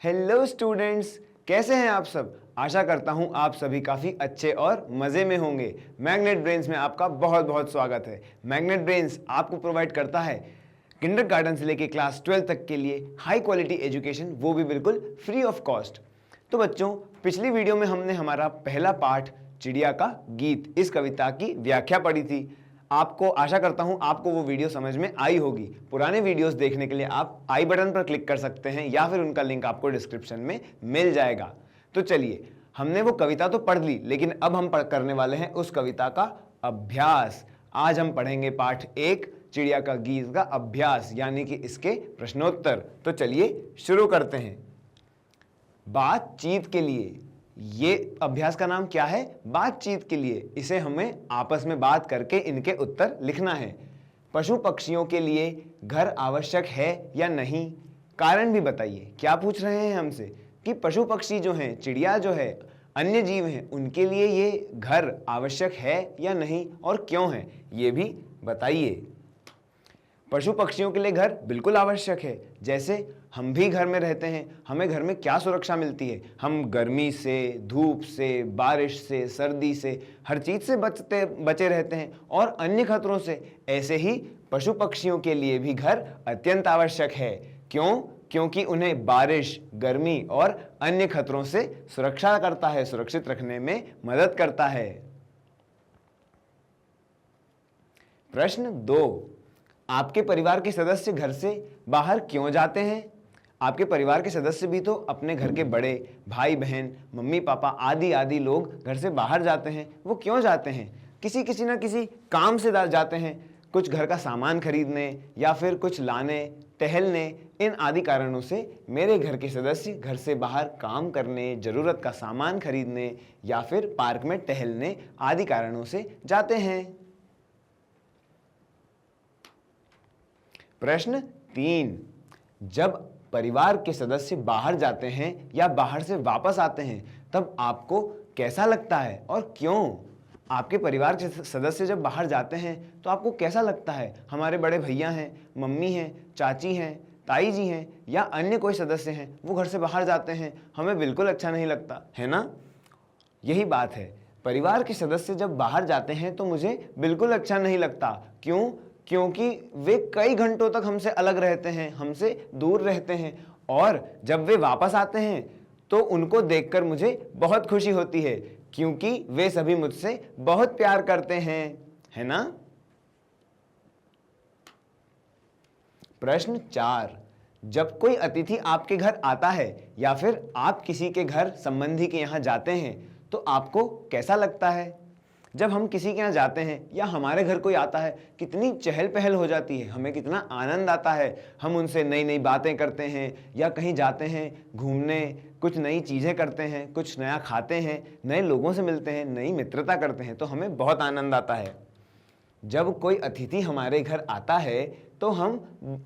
Hello students, कैसे हैं आप सब। आशा करता हूं आप सभी काफ़ी अच्छे और मज़े में होंगे। मैग्नेट ब्रेन्स में आपका बहुत बहुत स्वागत है। मैग्नेट ब्रेन्स आपको प्रोवाइड करता है किंडरगार्टन से लेकर क्लास 12 तक के लिए हाई क्वालिटी एजुकेशन, वो भी बिल्कुल फ्री ऑफ कॉस्ट। तो बच्चों, पिछली वीडियो में हमने हमारा पहला पार्ट चिड़िया का गीत, इस कविता की व्याख्या पढ़ी थी। आपको आशा करता हूं आपको वो वीडियो समझ में आई होगी। पुराने वीडियोस देखने के लिए आप आई बटन पर क्लिक कर सकते हैं या फिर उनका लिंक आपको डिस्क्रिप्शन में मिल जाएगा। तो चलिए, हमने वो कविता तो पढ़ ली, लेकिन अब हम करने वाले हैं उस कविता का अभ्यास। आज हम पढ़ेंगे पाठ 1 चिड़िया का गीत का अभ्यास, यानी कि इसके प्रश्नोत्तर। तो चलिए शुरू करते हैं। बातचीत के लिए, ये अभ्यास का नाम क्या है? बातचीत के लिए। इसे हमें आपस में बात करके इनके उत्तर लिखना है। पशु पक्षियों के लिए घर आवश्यक है या नहीं? कारण भी बताइए। क्या पूछ रहे हैं हमसे कि पशु पक्षी जो हैं, चिड़िया जो है, अन्य जीव हैं, उनके लिए ये घर आवश्यक है या नहीं और क्यों है, ये भी बताइए। पशु पक्षियों के लिए घर बिल्कुल आवश्यक है। जैसे हम भी घर में रहते हैं, हमें घर में क्या सुरक्षा मिलती है? हम गर्मी से, धूप से, बारिश से, सर्दी से, हर चीज़ से बचे रहते हैं और अन्य खतरों से। ऐसे ही पशु पक्षियों के लिए भी घर अत्यंत आवश्यक है। क्यों? क्योंकि उन्हें बारिश, गर्मी और अन्य खतरों से सुरक्षा करता है, सुरक्षित रखने में मदद करता है। प्रश्न 2, आपके परिवार के सदस्य घर से बाहर क्यों जाते हैं? आपके परिवार के सदस्य भी तो अपने घर के बड़े, भाई बहन, मम्मी पापा आदि आदि लोग घर से बाहर जाते हैं। वो क्यों जाते हैं? किसी ना किसी काम से जाते हैं, कुछ घर का सामान खरीदने या फिर कुछ लाने, टहलने। इन आदि कारणों से मेरे घर के सदस्य घर से बाहर काम करने, ज़रूरत का सामान खरीदने या फिर पार्क में टहलने आदि कारणों से जाते हैं। प्रश्न 3, जब परिवार के सदस्य बाहर जाते हैं या बाहर से वापस आते हैं तब आपको कैसा लगता है और क्यों? आपके परिवार के सदस्य जब बाहर जाते हैं तो आपको कैसा लगता है? हमारे बड़े भैया हैं, मम्मी हैं, चाची हैं, ताई जी हैं या अन्य कोई सदस्य हैं, वो घर से बाहर जाते हैं, हमें बिल्कुल अच्छा नहीं लगता है ना। यही बात है, परिवार के सदस्य जब बाहर जाते हैं तो मुझे बिल्कुल अच्छा नहीं लगता। क्यों? क्योंकि वे कई घंटों तक हमसे अलग रहते हैं, हमसे दूर रहते हैं, और जब वे वापस आते हैं तो उनको देखकर मुझे बहुत खुशी होती है, क्योंकि वे सभी मुझसे बहुत प्यार करते हैं, है ना। प्रश्न 4, जब कोई अतिथि आपके घर आता है या फिर आप किसी के घर संबंधी के यहाँ जाते हैं तो आपको कैसा लगता है? जब हम किसी के यहाँ जाते हैं या हमारे घर कोई आता है, कितनी चहल पहल हो जाती है, हमें कितना आनंद आता है। हम उनसे नई नई बातें करते हैं या कहीं जाते हैं घूमने, कुछ नई चीज़ें करते हैं, कुछ नया खाते हैं, नए लोगों से मिलते हैं, नई मित्रता करते हैं, तो हमें बहुत आनंद आता है। जब कोई अतिथि हमारे घर आता है तो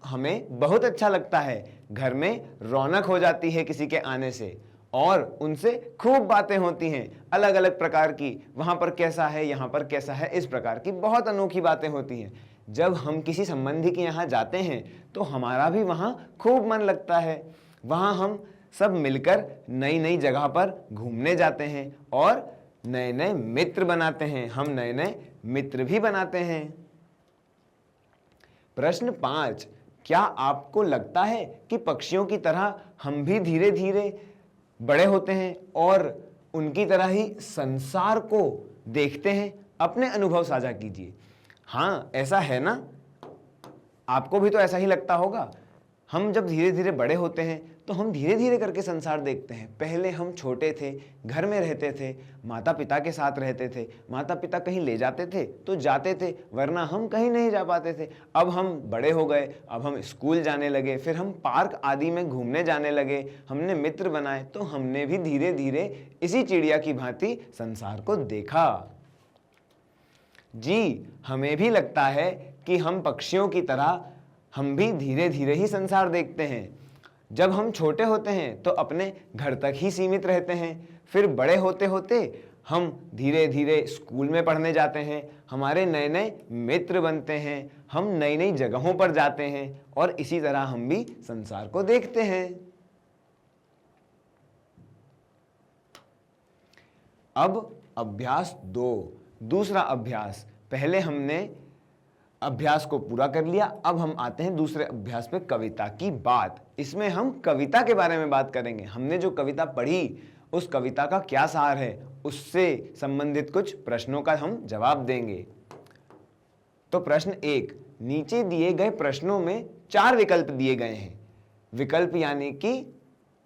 हमें बहुत अच्छा लगता है। घर में रौनक हो जाती है किसी के आने से, और उनसे खूब बातें होती हैं अलग अलग प्रकार की। वहाँ पर कैसा है, यहाँ पर कैसा है, इस प्रकार की बहुत अनोखी बातें होती हैं। जब हम किसी संबंधी के यहाँ जाते हैं तो हमारा भी वहाँ खूब मन लगता है। वहाँ हम सब मिलकर नई नई जगह पर घूमने जाते हैं और नए नए मित्र बनाते हैं। हम नए नए मित्र भी बनाते हैं। प्रश्न 5, क्या आपको लगता है कि पक्षियों की तरह हम भी धीरे धीरे बड़े होते हैं और उनकी तरह ही संसार को देखते हैं? अपने अनुभव साझा कीजिए। हाँ, ऐसा है ना, आपको भी तो ऐसा ही लगता होगा। हम जब धीरे धीरे बड़े होते हैं तो हम धीरे धीरे करके संसार देखते हैं। पहले हम छोटे थे, घर में रहते थे, माता पिता के साथ रहते थे, माता पिता कहीं ले जाते थे तो जाते थे, वरना हम कहीं नहीं जा पाते थे। अब हम बड़े हो गए, अब हम स्कूल जाने लगे, फिर हम पार्क आदि में घूमने जाने लगे, हमने मित्र बनाए, तो हमने भी धीरे धीरे इसी चिड़िया की भांति संसार को देखा। जी, हमें भी लगता है कि हम पक्षियों की तरह हम भी धीरे धीरे ही संसार देखते हैं। जब हम छोटे होते हैं तो अपने घर तक ही सीमित रहते हैं, फिर बड़े होते होते हम धीरे धीरे स्कूल में पढ़ने जाते हैं, हमारे नए नए मित्र बनते हैं, हम नई नई जगहों पर जाते हैं और इसी तरह हम भी संसार को देखते हैं। अब अभ्यास 2, दूसरा अभ्यास। पहले हमने अभ्यास को पूरा कर लिया, अब हम आते हैं दूसरे अभ्यास पे, कविता की बात। इसमें हम कविता के बारे में बात करेंगे। हमने जो कविता पढ़ी उस कविता का क्या सार है, उससे संबंधित कुछ प्रश्नों का हम जवाब देंगे। तो प्रश्न 1, नीचे दिए गए प्रश्नों में 4 विकल्प दिए गए हैं। विकल्प यानी कि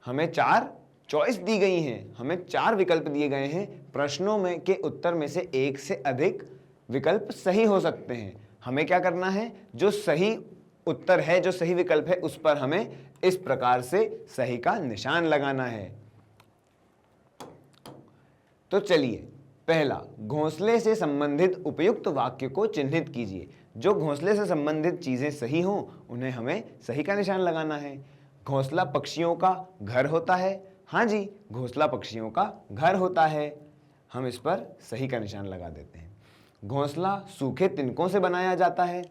हमें 4 चॉइस दी गई हैं, हमें 4 विकल्प दिए गए हैं। प्रश्नों में के उत्तर में से एक से अधिक विकल्प सही हो सकते हैं। हमें क्या करना है, जो सही उत्तर है, जो सही विकल्प है, उस पर हमें इस प्रकार से सही का निशान लगाना है। तो चलिए, पहला, घोंसले से संबंधित उपयुक्त वाक्य को चिन्हित कीजिए। जो घोंसले से संबंधित चीजें सही हों उन्हें हमें सही का निशान लगाना है। घोंसला पक्षियों का घर होता है। हाँ जी, घोंसला पक्षियों का घर होता है, हम इस पर सही का निशान लगा देते हैं। घोंसला सूखे तिनकों से बनाया जाता है।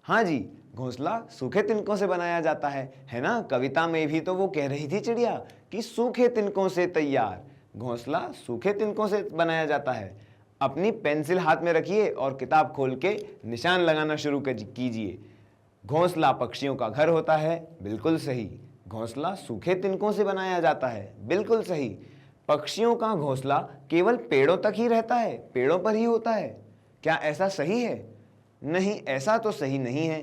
हाँ जी, घोंसला सूखे तिनकों से बनाया जाता है ना। कविता में भी तो वो कह रही थी चिड़िया कि सूखे तिनकों से तैयार, घोंसला सूखे तिनकों से बनाया जाता है। अपनी पेंसिल हाथ में रखिए और किताब खोल के निशान लगाना शुरू कीजिए। घोंसला पक्षियों का घर होता है, बिल्कुल सही। घोंसला सूखे तिनकों से बनाया जाता है, बिल्कुल सही। पक्षियों का घोंसला केवल पेड़ों तक ही रहता है, पेड़ों पर ही होता है, क्या ऐसा सही है? नहीं, ऐसा तो सही नहीं है।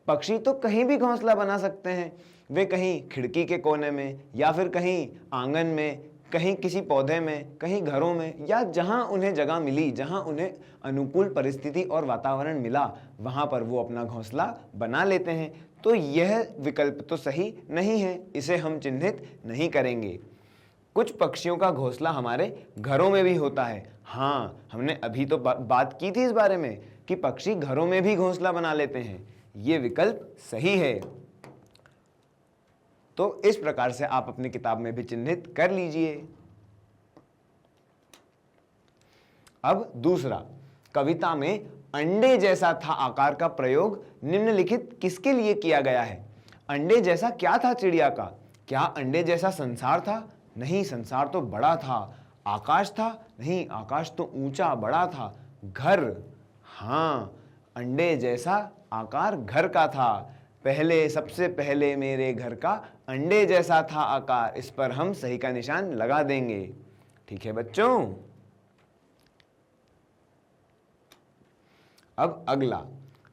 पक्षी तो कहीं भी घोंसला बना सकते हैं। वे कहीं खिड़की के कोने में, या फिर कहीं आंगन में, कहीं किसी पौधे में, कहीं घरों में, या जहां उन्हें जगह मिली, जहां उन्हें अनुकूल परिस्थिति और वातावरण मिला, वहां पर वो अपना घोंसला बना लेते हैं। तो यह विकल्प तो सही नहीं है, इसे हम चिन्हित नहीं करेंगे। कुछ पक्षियों का घोंसला हमारे घरों में भी होता है। हाँ, हमने अभी तो बात की थी इस बारे में कि पक्षी घरों में भी घोंसला बना लेते हैं। ये विकल्प सही है। तो इस प्रकार से आप अपनी किताब में भी चिन्हित कर लीजिए। अब दूसरा, कविता में अंडे जैसा था आकार का प्रयोग निम्नलिखित किसके लिए किया गया है? अंडे जैसा क्या था चिड़िया का? क्या अंडे जैसा संसार था? नहीं, संसार तो बड़ा था। आकाश था? नहीं, आकाश तो ऊंचा बड़ा था। घर? हाँ, अंडे जैसा आकार घर का था। पहले, सबसे पहले मेरे घर का अंडे जैसा था आकार, इस पर हम सही का निशान लगा देंगे। ठीक है बच्चों। अब अगला,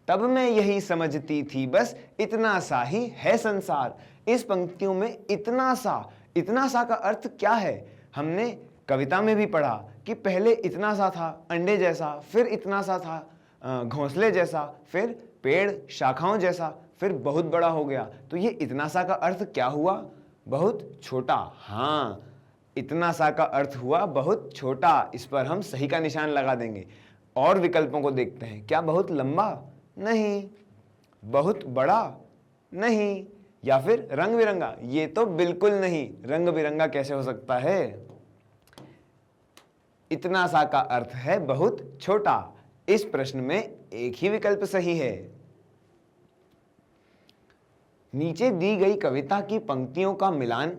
तब मैं यही समझती थी बस इतना सा ही है संसार। इस पंक्तियों में इतना सा का अर्थ क्या है? हमने कविता में भी पढ़ा कि पहले इतना सा था अंडे जैसा, फिर इतना सा था घोंसले जैसा, फिर पेड़ शाखाओं जैसा, फिर बहुत बड़ा हो गया। तो ये इतना सा का अर्थ क्या हुआ? बहुत छोटा। हाँ, इतना सा का अर्थ हुआ बहुत छोटा, इस पर हम सही का निशान लगा देंगे। और विकल्पों को देखते हैं। क्या बहुत लंबा? नहीं। बहुत बड़ा? नहीं। या फिर रंग बिरंगा? ये तो बिल्कुल नहीं, रंग बिरंगा कैसे हो सकता है? इतना सा का अर्थ है बहुत छोटा। इस प्रश्न में एक ही विकल्प सही है। नीचे दी गई कविता की पंक्तियों का मिलान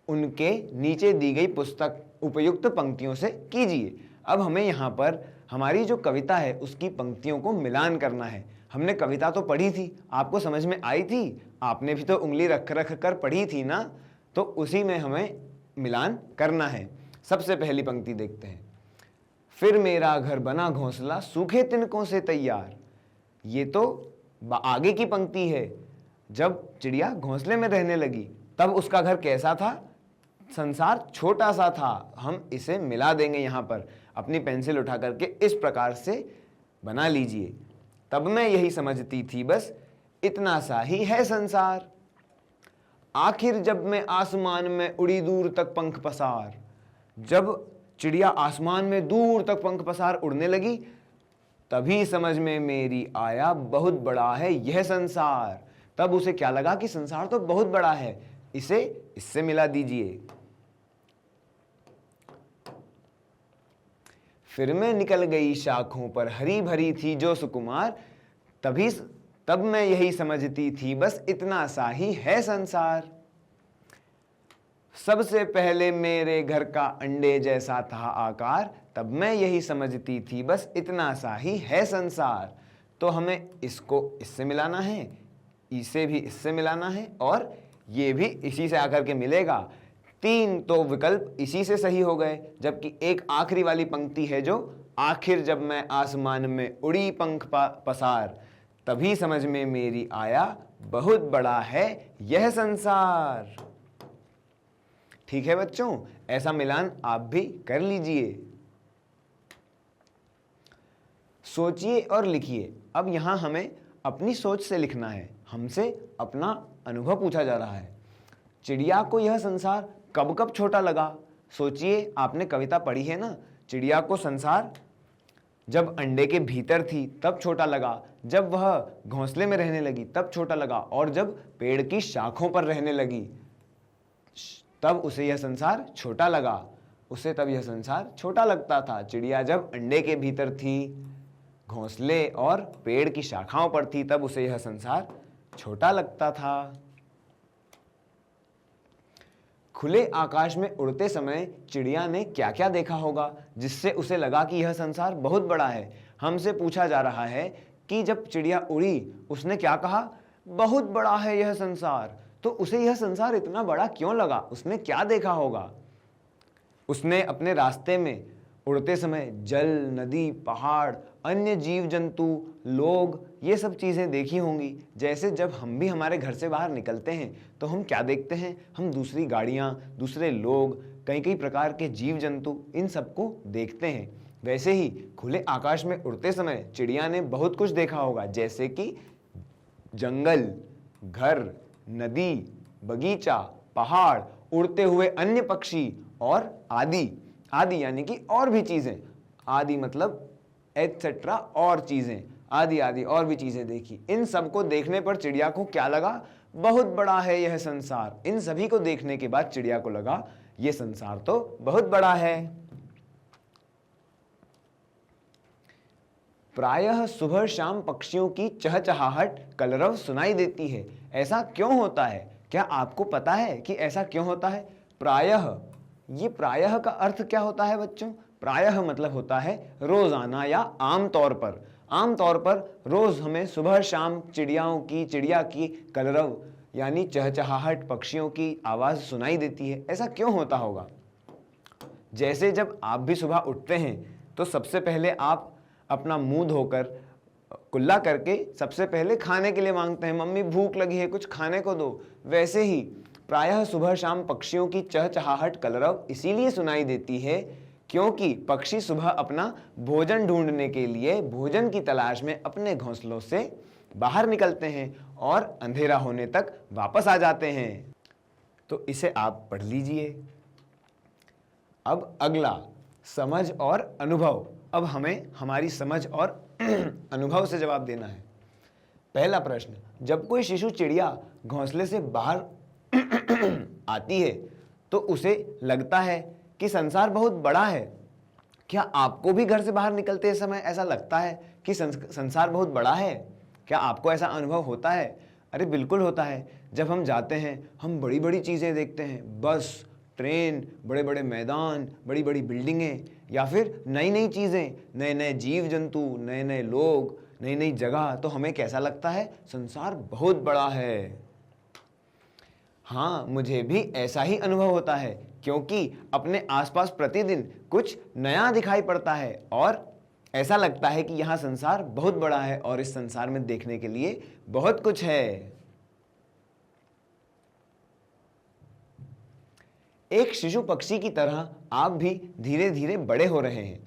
उनके नीचे दी गई पुस्तक उपयुक्त पंक्तियों से कीजिए। अब हमें यहाँ पर हमारी जो कविता है उसकी पंक्तियों को मिलान करना है। हमने कविता तो पढ़ी थी, आपको समझ में आई थी, आपने भी तो उंगली रख रख कर पढ़ी थी ना, तो उसी में हमें मिलान करना है। सबसे पहली पंक्ति देखते हैं। फिर मेरा घर बना घोंसला सूखे तिनकों से तैयार। ये तो आगे की पंक्ति है। जब चिड़िया घोंसले में रहने लगी तब उसका घर कैसा था? संसार छोटा सा था। हम इसे मिला देंगे यहाँ पर। अपनी पेंसिल उठा करके इस प्रकार से बना लीजिए। तब मैं यही समझती थी बस इतना सा ही है संसार। आखिर जब मैं आसमान में उड़ी दूर तक पंख पसार। जब चिड़िया आसमान में दूर तक पंख पसार उड़ने लगी तभी समझ में मेरी आया बहुत बड़ा है यह संसार। तब उसे क्या लगा कि संसार तो बहुत बड़ा है। इसे इससे मिला दीजिए। फिर मैं निकल गई शाखों पर हरी भरी थी जो सुकुमार। तब मैं यही समझती थी बस इतना सा ही है संसार। सबसे पहले मेरे घर का अंडे जैसा था आकार, तब मैं यही समझती थी बस इतना सा ही है संसार। तो हमें इसको इससे मिलाना है, इसे भी इससे मिलाना है, और ये भी इसी से आकर के मिलेगा। 3 तो विकल्प इसी से सही हो गए, जबकि एक आखिरी वाली पंक्ति है जो आखिर जब मैं आसमान में उड़ी पंख पसार, तभी समझ में मेरी आया बहुत बड़ा है यह संसार। ठीक है बच्चों, ऐसा मिलान आप भी कर लीजिए। सोचिए और लिखिए। अब यहां हमें अपनी सोच से लिखना है, हमसे अपना अनुभव पूछा जा रहा है। चिड़िया को यह संसार कब कब छोटा लगा? सोचिए, आपने कविता पढ़ी है ना, चिड़िया को संसार जब अंडे के भीतर थी तब छोटा लगा, जब वह घोंसले में रहने लगी तब छोटा लगा, और जब पेड़ की शाखों पर रहने लगी तब उसे यह संसार छोटा लगा। उसे तब यह संसार छोटा लगता था। चिड़िया जब अंडे के भीतर थी, घोंसले और पेड़ की शाखाओं पर थी, तब उसे यह संसार छोटा लगता था। खुले आकाश में उड़ते समय चिड़िया ने क्या क्या देखा होगा जिससे उसे लगा कि यह संसार बहुत बड़ा है? हमसे पूछा जा रहा है कि जब चिड़िया उड़ी उसने क्या कहा? बहुत बड़ा है यह संसार। तो उसे यह संसार इतना बड़ा क्यों लगा? उसने क्या देखा होगा? उसने अपने रास्ते में उड़ते समय जल, नदी, पहाड़, अन्य जीव जंतु, लोग, ये सब चीज़ें देखी होंगी। जैसे जब हम भी हमारे घर से बाहर निकलते हैं तो हम क्या देखते हैं? हम दूसरी गाड़ियाँ, दूसरे लोग, कई कई प्रकार के जीव जंतु, इन सबको देखते हैं। वैसे ही खुले आकाश में उड़ते समय चिड़िया ने बहुत कुछ देखा होगा, जैसे कि जंगल, घर, नदी, बगीचा, पहाड़, उड़ते हुए अन्य पक्षी और आदि। आदि यानी कि और भी चीजें, आदि मतलब एटसेट्रा, और चीजें, आदि आदि और भी चीजें देखी। इन सबको देखने पर चिड़िया को क्या लगा? बहुत बड़ा है यह संसार। इन सभी को देखने के बाद चिड़िया को लगा यह संसार तो बहुत बड़ा है। प्रायः सुबह शाम पक्षियों की चहचहाहट कलरव सुनाई देती है। ऐसा क्यों होता है? क्या आपको पता है कि ऐसा क्यों होता है? प्रायः, ये प्रायः का अर्थ क्या होता है बच्चों? प्रायः मतलब होता है रोजाना या आम तौर पर। आम तौर पर रोज हमें सुबह शाम चिड़िया की कलरव यानी चहचहाहट, पक्षियों की आवाज सुनाई देती है। ऐसा क्यों होता होगा? जैसे जब आप भी सुबह उठते हैं तो सबसे पहले आप अपना मुंह धोकर कुल्ला करके सबसे पहले खाने के लिए मांगते हैं, मम्मी भूख लगी है कुछ खाने को दो। वैसे ही प्रायः सुबह शाम पक्षियों की चहचहाहट कलरव इसीलिए सुनाई देती है क्योंकि पक्षी सुबह अपना भोजन ढूंढने के लिए, भोजन की तलाश में अपने घोंसलों से बाहर निकलते हैं और अंधेरा होने तक वापस आ जाते हैं। तो इसे आप पढ़ लीजिए। अब अगला, समझ और अनुभव। अब हमें हमारी समझ और अनुभव से जवाब देना है। पहला प्रश्न, जब कोई शिशु चिड़िया घोंसले से बाहर आती है तो उसे लगता है कि संसार बहुत बड़ा है। क्या आपको भी घर से बाहर निकलते समय ऐसा लगता है कि संसार बहुत बड़ा है? क्या आपको ऐसा अनुभव होता है? अरे बिल्कुल होता है। जब हम जाते हैं हम बड़ी बड़ी चीज़ें देखते हैं, बस, ट्रेन, बड़े बड़े मैदान, बड़ी बड़ी बिल्डिंगें, या फिर नई नई चीज़ें, नए नए जीव जंतु, नए नए लोग, नई नई जगह, तो हमें कैसा लगता है? संसार बहुत बड़ा है। हाँ, मुझे भी ऐसा ही अनुभव होता है क्योंकि अपने आसपास प्रतिदिन कुछ नया दिखाई पड़ता है और ऐसा लगता है कि यहाँ संसार बहुत बड़ा है और इस संसार में देखने के लिए बहुत कुछ है। एक शिशु पक्षी की तरह आप भी धीरे धीरे बड़े हो रहे हैं।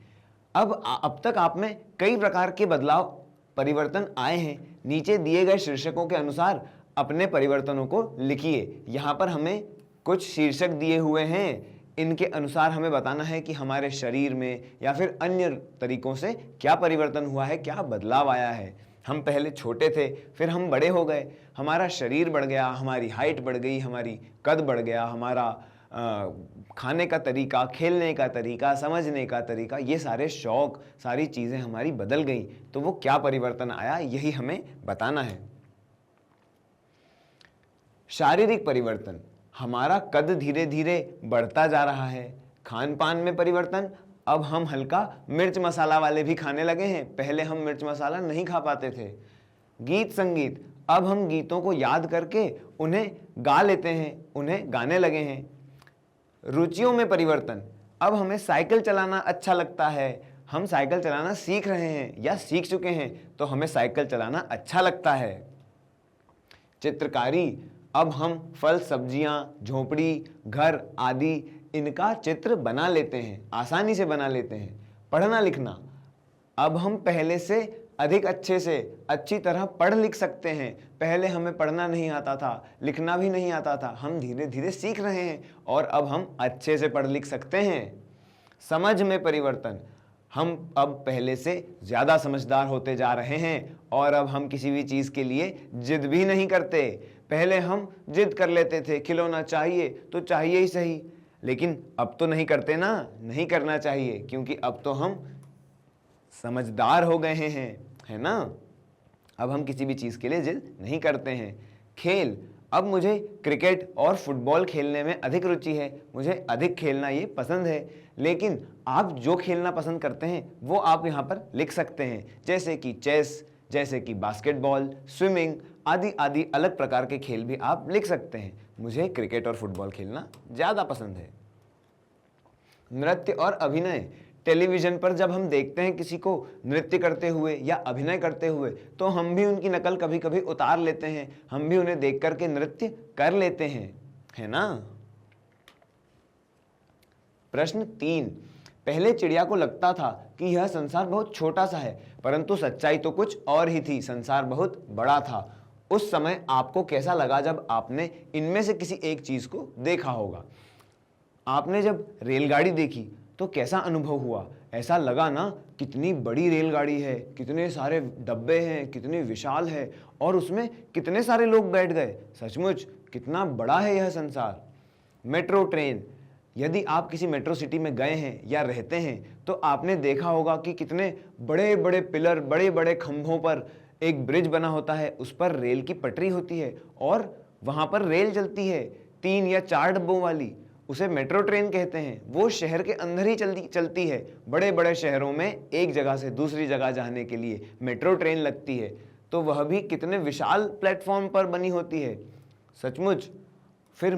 अब तक आप में कई प्रकार के बदलाव, परिवर्तन आए हैं। नीचे दिए गए शीर्षकों के अनुसार अपने परिवर्तनों को लिखिए। यहाँ पर हमें कुछ शीर्षक दिए हुए हैं, इनके अनुसार हमें बताना है कि हमारे शरीर में या फिर अन्य तरीकों से क्या परिवर्तन हुआ है, क्या बदलाव आया है। हम पहले छोटे थे, फिर हम बड़े हो गए, हमारा शरीर बढ़ गया, हमारी हाइट बढ़ गई, हमारी कद बढ़ गया, हमारा खाने का तरीका, खेलने का तरीका, समझने का तरीका, ये सारे शौक, सारी चीज़ें हमारी बदल गई। तो वो क्या परिवर्तन आया, यही हमें बताना है। शारीरिक परिवर्तन। हमारा कद धीरे धीरे बढ़ता जा रहा है। खान पान में परिवर्तन, अब हम हल्का मिर्च मसाला वाले भी खाने लगे हैं, पहले हम मिर्च मसाला नहीं खा पाते थे। गीत संगीत, अब हम गीतों को याद करके उन्हें गा लेते हैं, उन्हें गाने लगे हैं। रुचियों में परिवर्तन, अब हमें साइकिल चलाना अच्छा लगता है, हम साइकिल चलाना सीख रहे हैं या सीख चुके हैं तो हमें साइकिल चलाना अच्छा लगता है। चित्रकारी, अब हम फल सब्जियां, झोपड़ी, घर आदि इनका चित्र बना लेते हैं, आसानी से बना लेते हैं। पढ़ना लिखना, अब हम पहले से अधिक अच्छे से अच्छी तरह पढ़ लिख सकते हैं। पहले हमें पढ़ना नहीं आता था, लिखना भी नहीं आता था, हम धीरे धीरे सीख रहे हैं और अब हम अच्छे से पढ़ लिख सकते हैं। समझ में परिवर्तन, हम अब पहले से ज़्यादा समझदार होते जा रहे हैं और अब हम किसी भी चीज़ के लिए जिद भी नहीं करते। पहले हम जिद कर लेते थे, खिलौना चाहिए तो चाहिए ही सही, लेकिन अब तो नहीं करते ना, नहीं करना चाहिए, क्योंकि अब तो हम समझदार हो गए हैं, है ना। अब हम किसी भी चीज़ के लिए जिद नहीं करते हैं। खेल, अब मुझे क्रिकेट और फुटबॉल खेलने में अधिक रुचि है, मुझे अधिक खेलना ये पसंद है। लेकिन आप जो खेलना पसंद करते हैं वो आप यहाँ पर लिख सकते हैं, जैसे कि चेस, जैसे कि बास्केटबॉल, स्विमिंग आदि आदि अलग प्रकार के खेल भी आप लिख सकते हैं। मुझे क्रिकेट और फुटबॉल खेलना ज़्यादा पसंद है। नृत्य और अभिनय, टेलीविज़न पर जब हम देखते हैं किसी को नृत्य करते हुए या अभिनय करते हुए तो हम भी उनकी नकल कभी कभी उतार लेते हैं, हम भी उन्हें देख करके नृत्य कर लेते हैं, है ना। प्रश्न 3, पहले चिड़िया को लगता था कि यह संसार बहुत छोटा सा है, परंतु सच्चाई तो कुछ और ही थी, संसार बहुत बड़ा था। उस समय आपको कैसा लगा जब आपने इनमें से किसी एक चीज को देखा होगा। आपने जब रेलगाड़ी देखी तो कैसा अनुभव हुआ? ऐसा लगा ना, कितनी बड़ी रेलगाड़ी है, कितने सारे डब्बे हैं, कितनी विशाल है और उसमें कितने सारे लोग बैठ गए। सचमुच कितना बड़ा है यह संसार। मेट्रो ट्रेन, यदि आप किसी मेट्रो सिटी में गए हैं या रहते हैं तो आपने देखा होगा कि कितने बड़े बड़े पिलर, बड़े बड़े खंभों पर एक ब्रिज बना होता है, उस पर रेल की पटरी होती है और वहाँ पर रेल चलती है 3 या 4 डब्बों वाली, उसे मेट्रो ट्रेन कहते हैं। वो शहर के अंदर ही चलती है। बड़े बड़े शहरों में एक जगह से दूसरी जगह जाने के लिए मेट्रो ट्रेन लगती है, तो वह भी कितने विशाल प्लेटफॉर्म पर बनी होती है, सचमुच। फिर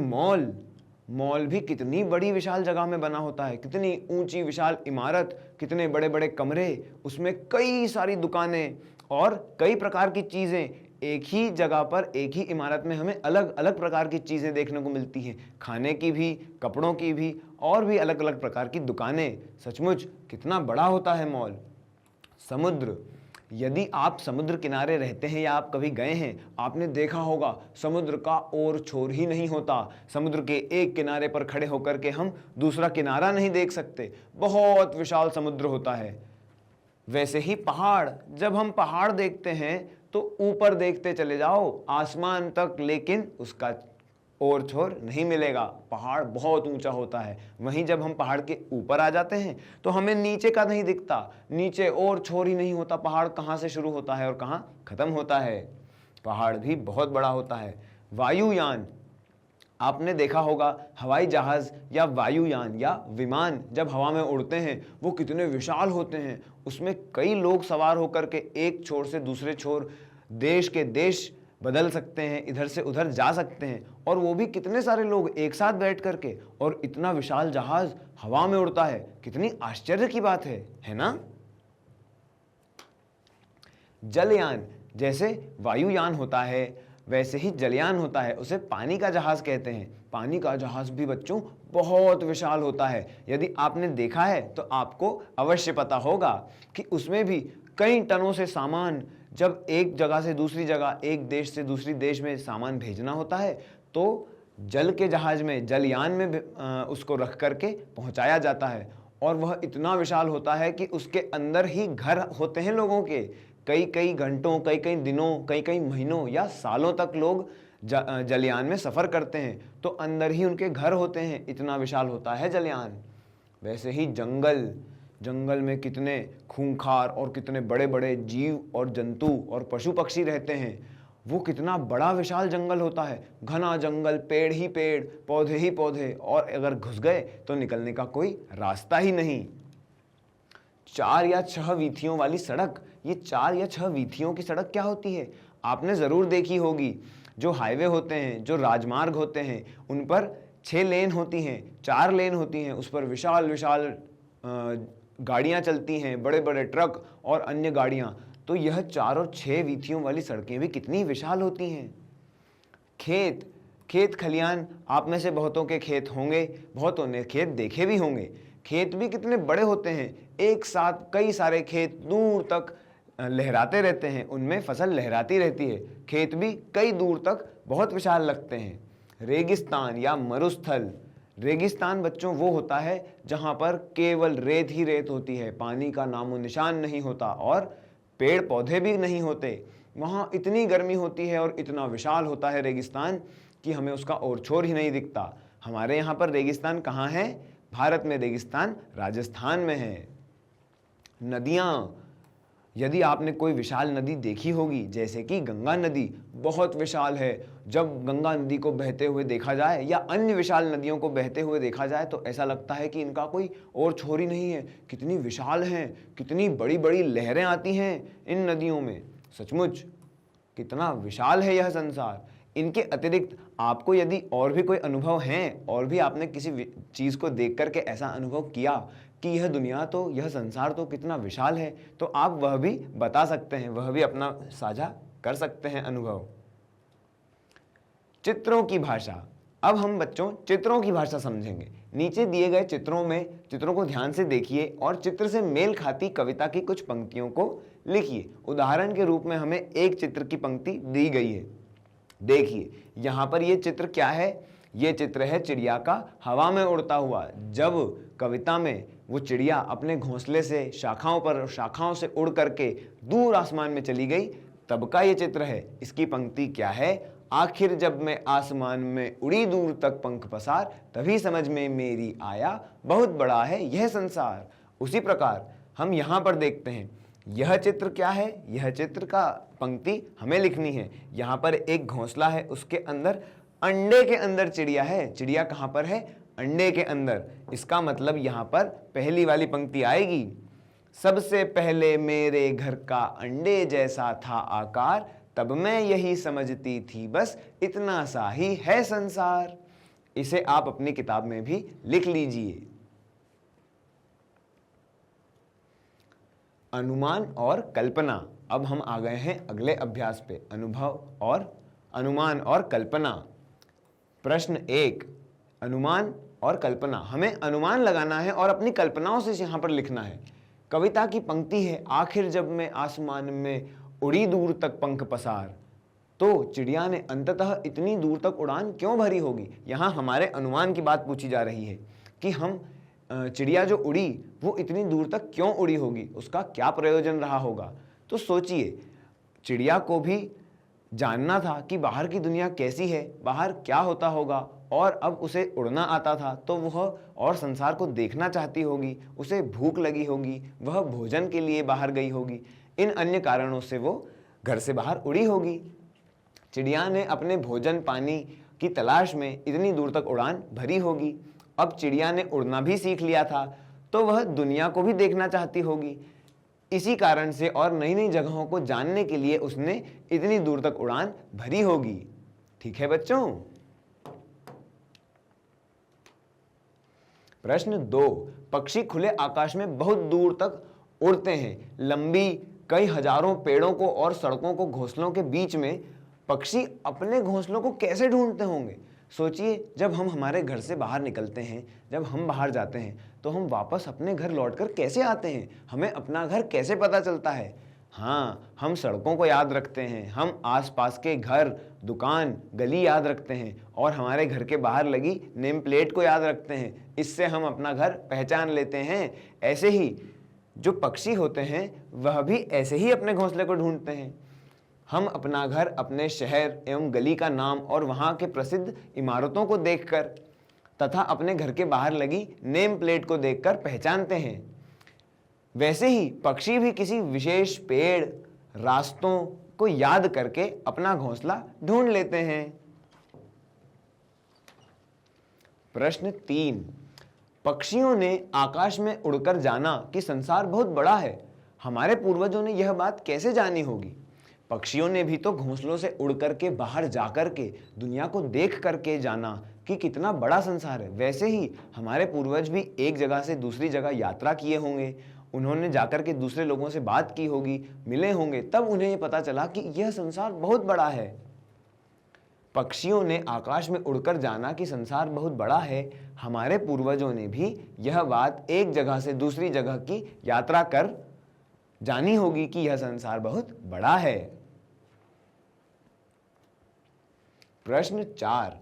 मॉल भी कितनी बड़ी विशाल जगह में बना होता है, कितनी ऊंची विशाल इमारत, कितने बड़े बड़े कमरे, उसमें कई सारी दुकानें और कई प्रकार की चीज़ें। एक ही जगह पर, एक ही इमारत में हमें अलग अलग प्रकार की चीज़ें देखने को मिलती हैं, खाने की भी, कपड़ों की भी, और भी अलग अलग प्रकार की दुकानें। सचमुच कितना बड़ा होता है मॉल। समुद्र, यदि आप समुद्र किनारे रहते हैं या आप कभी गए हैं, आपने देखा होगा समुद्र का और छोर ही नहीं होता। समुद्र के एक किनारे पर खड़े होकर के हम दूसरा किनारा नहीं देख सकते, बहुत विशाल समुद्र होता है। वैसे ही पहाड़, जब हम पहाड़ देखते हैं तो ऊपर देखते चले जाओ आसमान तक, लेकिन उसका और छोर नहीं मिलेगा, पहाड़ बहुत ऊंचा होता है। वहीं जब हम पहाड़ के ऊपर आ जाते हैं तो हमें नीचे का नहीं दिखता, नीचे और छोर ही नहीं होता, पहाड़ कहाँ से शुरू होता है और कहाँ खत्म होता है। पहाड़ भी बहुत बड़ा होता है। वायुयान, आपने देखा होगा हवाई जहाज या वायुयान या विमान जब हवा में उड़ते हैं वो कितने विशाल होते हैं, उसमें कई लोग सवार होकर के एक छोर से दूसरे छोर, देश के देश बदल सकते हैं, इधर से उधर जा सकते हैं, और वो भी कितने सारे लोग एक साथ बैठ करके, और इतना विशाल जहाज हवा में उड़ता है, कितनी आश्चर्य की बात है ना। जलयान, जैसे वायुयान होता है वैसे ही जलयान होता है, उसे पानी का जहाज कहते हैं। पानी का जहाज भी बच्चों बहुत विशाल होता है। यदि आपने देखा है तो आपको अवश्य पता होगा कि उसमें भी कई टनों से सामान, जब एक जगह से दूसरी जगह, एक देश से दूसरी देश में सामान भेजना होता है तो जल के जहाज में, जलयान में उसको रख करके पहुंचाया जाता है, और वह इतना विशाल होता है कि उसके अंदर ही घर होते हैं लोगों के। कई कई घंटों, कई कई दिनों, कई कई महीनों या सालों तक लोग जलयान में सफ़र करते हैं तो अंदर ही उनके घर होते हैं, इतना विशाल होता है जलयान। वैसे ही जंगल में कितने खूंखार और कितने बड़े बड़े जीव और जंतु और पशु पक्षी रहते हैं, वो कितना बड़ा विशाल जंगल होता है, घना जंगल, पेड़ ही पेड़, पौधे ही पौधे, और अगर घुस गए तो निकलने का कोई रास्ता ही नहीं। 4 या 6 वीथियों वाली सड़क, ये 4 या 6 वीथियों की सड़क क्या होती है? आपने ज़रूर देखी होगी। जो हाईवे होते हैं, जो राजमार्ग होते हैं, उन पर 6 लेन होती हैं, 4 लेन होती हैं, उस पर विशाल विशाल गाड़ियाँ चलती हैं, बड़े बड़े ट्रक और अन्य गाड़ियाँ। तो यह 4 और 6 वीथियों वाली सड़कें भी कितनी विशाल होती हैं। खेत खलियान, आप में से बहुतों के खेत होंगे, बहुतों ने खेत देखे भी होंगे। खेत भी कितने बड़े होते हैं, एक साथ कई सारे खेत दूर तक लहराते रहते हैं, उनमें फसल लहराती रहती है। खेत भी कई दूर तक बहुत विशाल लगते हैं। रेगिस्तान या मरुस्थल, रेगिस्तान बच्चों वो होता है जहाँ पर केवल रेत ही रेत होती है, पानी का नामो निशान नहीं होता और पेड़ पौधे भी नहीं होते। वहाँ इतनी गर्मी होती है और इतना विशाल होता है रेगिस्तान कि हमें उसका और छोर ही नहीं दिखता। हमारे यहाँ पर रेगिस्तान कहाँ है? भारत में रेगिस्तान राजस्थान में है। नदियाँ, यदि आपने कोई विशाल नदी देखी होगी, जैसे कि गंगा नदी बहुत विशाल है। जब गंगा नदी को बहते हुए देखा जाए या अन्य विशाल नदियों को बहते हुए देखा जाए तो ऐसा लगता है कि इनका कोई और छोर ही नहीं है, कितनी विशाल हैं, कितनी बड़ी बड़ी लहरें आती हैं इन नदियों में। सचमुच कितना विशाल है यह संसार। इनके अतिरिक्त आपको यदि और भी कोई अनुभव हैं, और भी आपने किसी चीज़ को देख करके ऐसा अनुभव किया कि यह दुनिया तो, यह संसार तो कितना विशाल है, तो आप वह भी बता सकते हैं, वह भी अपना साझा कर सकते हैं अनुभव। चित्रों की भाषा। अब हम बच्चों चित्रों की भाषा समझेंगे। नीचे दिए गए चित्रों को ध्यान से देखिए और चित्र से मेल खाती कविता की कुछ पंक्तियों को लिखिए। उदाहरण के रूप में हमें एक चित्र की पंक्ति दी गई है। देखिए यहाँ पर ये चित्र क्या है? ये चित्र है चिड़िया का हवा में उड़ता हुआ। जब कविता में वो चिड़िया अपने घोंसले से शाखाओं से उड़ करके दूर आसमान में चली गई, तब का ये चित्र है। इसकी पंक्ति क्या है? आखिर जब मैं आसमान में उड़ी दूर तक पंख पसार, तभी समझ में मेरी आया बहुत बड़ा है यह संसार। उसी प्रकार हम यहाँ पर देखते हैं, यह चित्र क्या है? यह चित्र का पंक्ति हमें लिखनी है। यहाँ पर एक घोंसला है, उसके अंदर अंडे के अंदर चिड़िया है। चिड़िया कहाँ पर है? अंडे के अंदर। इसका मतलब यहाँ पर पहली वाली पंक्ति आएगी, सबसे पहले मेरे घर का अंडे जैसा था आकार, तब मैं यही समझती थी बस इतना सा ही है संसार। इसे आप अपनी किताब में भी लिख लीजिए। अनुमान और कल्पना। अब हम आ गए हैं अगले अभ्यास पे, अनुभव और अनुमान और कल्पना। प्रश्न 1, अनुमान और कल्पना। हमें अनुमान लगाना है और अपनी कल्पनाओं से यहाँ पर लिखना है। कविता की पंक्ति है, आखिर जब मैं आसमान में उड़ी दूर तक पंख पसार। तो चिड़िया ने अंततः इतनी दूर तक उड़ान क्यों भरी होगी? यहाँ हमारे अनुमान की बात पूछी जा रही है कि हम चिड़िया जो उड़ी वो इतनी दूर तक क्यों उड़ी होगी, उसका क्या प्रयोजन रहा होगा। तो सोचिए, चिड़िया को भी जानना था कि बाहर की दुनिया कैसी है, बाहर क्या होता होगा, और अब उसे उड़ना आता था तो वह और संसार को देखना चाहती होगी, उसे भूख लगी होगी, वह भोजन के लिए बाहर गई होगी, इन अन्य कारणों से वो घर से बाहर उड़ी होगी। चिड़िया ने अपने भोजन पानी की तलाश में इतनी दूर तक उड़ान भरी होगी। अब चिड़िया ने उड़ना भी सीख लिया था तो वह दुनिया को भी देखना चाहती होगी। इसी कारण से और नई नई जगहों को जानने के लिए उसने इतनी दूर तक उड़ान भरी होगी। ठीक है बच्चों। प्रश्न 2, पक्षी खुले आकाश में बहुत दूर तक उड़ते हैं। लंबी कई हजारों पेड़ों को और सड़कों को घोंसलों के बीच में पक्षी अपने घोंसलों को कैसे ढूंढते होंगे? सोचिए, जब हम हमारे घर से बाहर निकलते हैं, जब हम बाहर जाते हैं तो हम वापस अपने घर लौटकर कैसे आते हैं? हमें अपना घर कैसे पता चलता है? हाँ, हम सड़कों को याद रखते हैं, हम आसपास के घर, दुकान, गली याद रखते हैं और हमारे घर के बाहर लगी नेम प्लेट को याद रखते हैं। इससे हम अपना घर पहचान लेते हैं। ऐसे ही जो पक्षी होते हैं वह भी ऐसे ही अपने घोंसले को ढूंढते हैं। हम अपना घर अपने शहर एवं गली का नाम और वहाँ के प्रसिद्ध इमारतों को देखकर तथा अपने घर के बाहर लगी नेम प्लेट को देखकर पहचानते हैं। वैसे ही पक्षी भी किसी विशेष पेड़, रास्तों, को याद करके अपना घोंसला ढूंढ लेते हैं। प्रश्न 3, पक्षियों ने आकाश में उड़कर जाना कि संसार बहुत बड़ा है। हमारे पूर्वजों ने यह बात कैसे जानी होगी? पक्षियों ने भी तो घोंसलों से उड़ करके बाहर जाकर के दुनिया को देख करके जाना कि कितना बड़ा संसार है। वैसे ही हमारे पूर्वज भी एक जगह से दूसरी जगह यात्रा किए होंगे, उन्होंने जाकर के दूसरे लोगों से बात की होगी, मिले होंगे, तब उन्हें ये पता चला कि यह संसार बहुत बड़ा है। पक्षियों ने आकाश में उड़कर जाना कि संसार बहुत बड़ा है। हमारे पूर्वजों ने भी यह बात एक जगह से दूसरी जगह की यात्रा कर जानी होगी कि यह संसार बहुत बड़ा है। प्रश्न 4,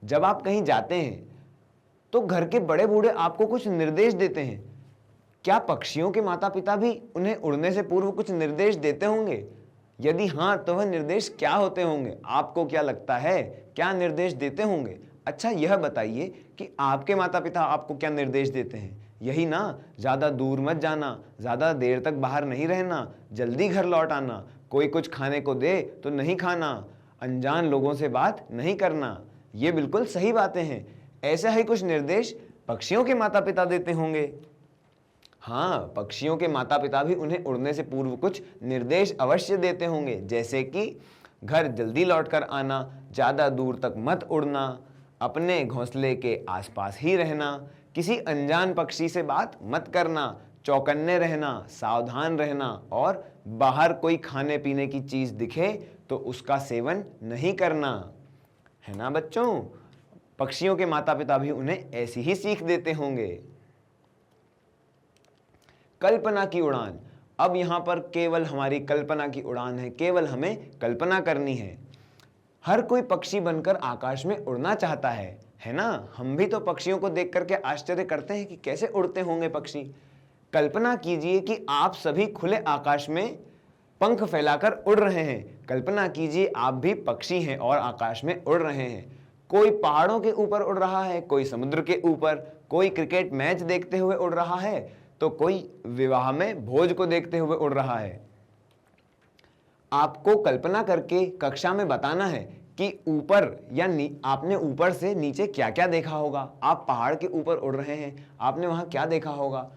जब आप कहीं जाते हैं तो घर के बड़े बूढ़े आपको कुछ निर्देश देते हैं। क्या पक्षियों के माता पिता भी उन्हें उड़ने से पूर्व कुछ निर्देश देते होंगे? यदि हाँ, तो वह निर्देश क्या होते होंगे? आपको क्या लगता है, क्या निर्देश देते होंगे? अच्छा, यह बताइए कि आपके माता पिता आपको क्या निर्देश देते हैं? यही ना, ज़्यादा दूर मत जाना, ज़्यादा देर तक बाहर नहीं रहना, जल्दी घर लौट आना, कोई कुछ खाने को दे तो नहीं खाना, अनजान लोगों से बात नहीं करना। ये बिल्कुल सही बातें हैं। ऐसा ही कुछ निर्देश पक्षियों के माता पिता देते होंगे। हाँ, पक्षियों के माता पिता भी उन्हें उड़ने से पूर्व कुछ निर्देश अवश्य देते होंगे, जैसे कि घर जल्दी लौटकर आना, ज़्यादा दूर तक मत उड़ना, अपने घोंसले के आसपास ही रहना, किसी अनजान पक्षी से बात मत करना, चौकन्ने रहना, सावधान रहना और बाहर कोई खाने पीने की चीज़ दिखे तो उसका सेवन नहीं करना। है ना बच्चों? पक्षियों के माता पिता भी उन्हें ऐसी ही सीख देते होंगे। कल्पना की उड़ान। अब यहां पर केवल हमारी कल्पना की उड़ान है, केवल हमें कल्पना करनी है। हर कोई पक्षी बनकर आकाश में उड़ना चाहता है ना? हम भी तो पक्षियों को देख करके आश्चर्य करते हैं कि कैसे उड़ते होंगे पक्षी। कल्पना कीजिए कि आप सभी खुले आकाश में पंख फैलाकर उड़ रहे हैं। कल्पना कीजिए आप भी पक्षी हैं और आकाश में उड़ रहे हैं। कोई पहाड़ों के ऊपर उड़ रहा है, कोई समुद्र के ऊपर, कोई क्रिकेट मैच देखते हुए उड़ रहा है, तो कोई विवाह में भोज को देखते हुए उड़ रहा है। आपको कल्पना करके कक्षा में बताना है कि ऊपर या आपने ऊपर से नीचे क्या क्या देखा होगा। आप पहाड़ के ऊपर उड़ रहे हैं, आपने वहां क्या देखा होगा।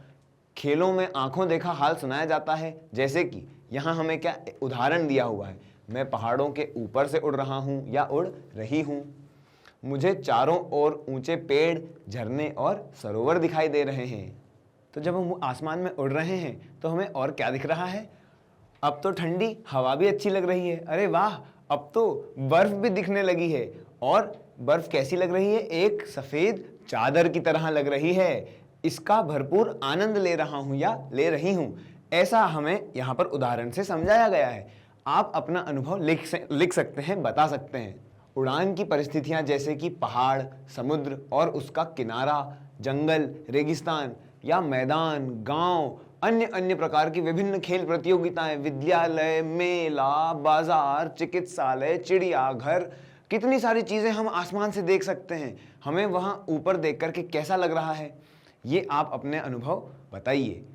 खेलों में आंखों देखा हाल सुनाया जाता है, जैसे कि यहाँ हमें क्या उदाहरण दिया हुआ है, मैं पहाड़ों के ऊपर से उड़ रहा हूँ या उड़ रही हूँ, मुझे चारों ओर ऊंचे पेड़, झरने और सरोवर दिखाई दे रहे हैं। तो जब हम आसमान में उड़ रहे हैं तो हमें और क्या दिख रहा है? अब तो ठंडी हवा भी अच्छी लग रही है। अरे वाह, अब तो बर्फ भी दिखने लगी है। और बर्फ कैसी लग रही है? एक सफेद चादर की तरह लग रही है। इसका भरपूर आनंद ले रहा हूं या ले रही हूं, ऐसा हमें यहाँ पर उदाहरण से समझाया गया है। आप अपना अनुभव लिख सकते हैं, बता सकते हैं। उड़ान की परिस्थितियां जैसे कि पहाड़, समुद्र और उसका किनारा, जंगल, रेगिस्तान या मैदान, गांव, अन्य अन्य प्रकार की विभिन्न खेल प्रतियोगिताएं, विद्यालय, मेला, बाजार, चिकित्सालय, चिड़ियाघर, कितनी सारी चीजें हम आसमान से देख सकते हैं। हमें वहां ऊपर देख करके कैसा लग रहा है, ये आप अपने अनुभव बताइए।